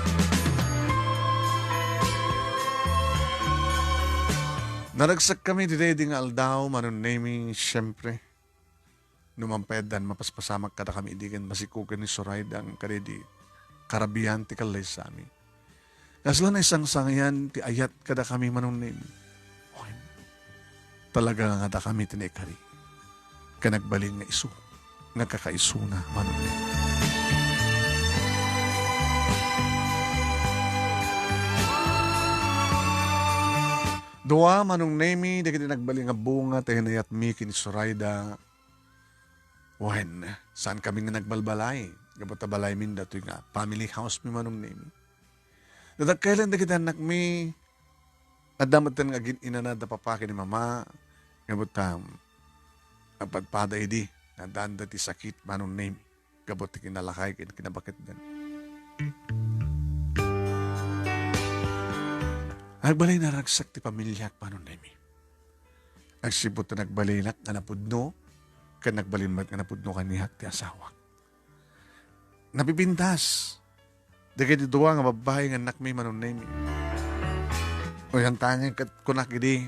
Naragsak kami di nga aldaw, manong nemi, siyempre. Numampedan, mapaspasamak kada kami idigan, masikukan ni Soraida ang karedi, karabihan ti kalay sa amin. Kasla na isang sangyan, ti ayat kada kami manong nemi. Talaga nga da kami tinikari. Kanagbaling nga iso. Nga kakaiso na manunin. Dua manong nemi, di kiti nagbaling nga bunga, tayo nayat miki ni Soraida. Wen, saan kami nga nagbalbalay? Gabata balay min dato nga, family house mi manong nemi. Dadagkailan da kita anak mi, nadamatan nga inanada papaki ni mama, gabutam, pagpada idi, nadanda ti sakit manong name, gabot ti kinalakay, kinabakit dan. Agbalay naragsak ti pamilyak manong name. Agsibot na nagbalinak nga napudno, kan nagbalinmat nga napudno kanihak ti asawa. Napipintas. Dagay di duwa nga babae nga anak may manunay mi. O yan tangin kat kunak gidi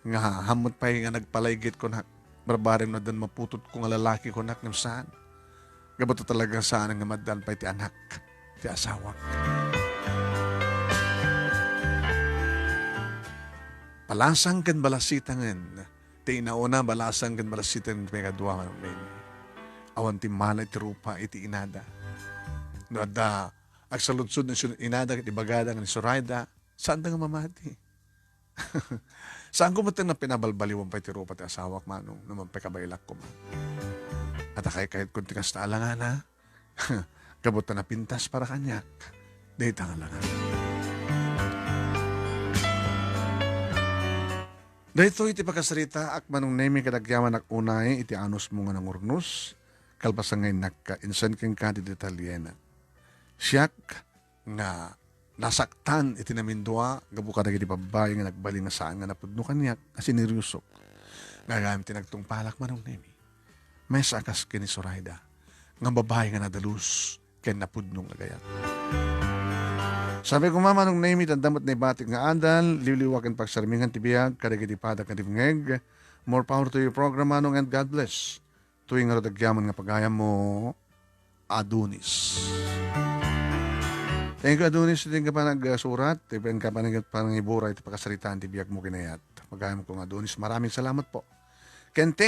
nga hamot pa nga nagpalaygit kunak. Barbarim na dan maputot ko nga lalaki kunak ng saan. Gabato talaga saan nga madan pa ti anak, ti asawa. Palasang kan balasitangan. Ti inauna balasang kan balasitangan may kadwa manunay mi. Awan ti malay ti rupa iti inada. No adda agsaludsod na inada iti bagada nga ni Zoraida, saan da nga mamati? Saan ko matang na pinabalbaliwan pa iti rupa ti asawak manong naman pekabailak ko man. At akay kahit kung tikas na alangan na, kabot na pintas para kanyak, dahil ang alangan. Dahito iti pagkasarita, ak manong nemi kadagyaman ak unay, iti anos mo nga ng urnos, kalpasan ngay nagka-insan keng ka di detalyena. Siyak nga nasaktan iti namindua, gabu ka naging babae nga nagbaling nga saan nga napudno kanyak, kasi niryusok. Ngagamit tinagtong palak manong nemi. May sakas kini Zoraida, nga babae nga nadalus, kaya napudnong nagayat. Sabi ko mama nung nemi, tandamot na ibatik nga andal, liwliwakin pagsarmingan tibiyag, kadagiti padak nga tibngeg, more power to your program manong and God bless. Tuwing nga rodagyaman nga pagayam mo, Adonis. Thank you, Adonis. Ito ka pa nagsurat. Ito ka pa nangibura. Ito pa kasaritaan. Tibiyag mo kinayat. Pagayam ko, Adonis. Maraming salamat po. Kente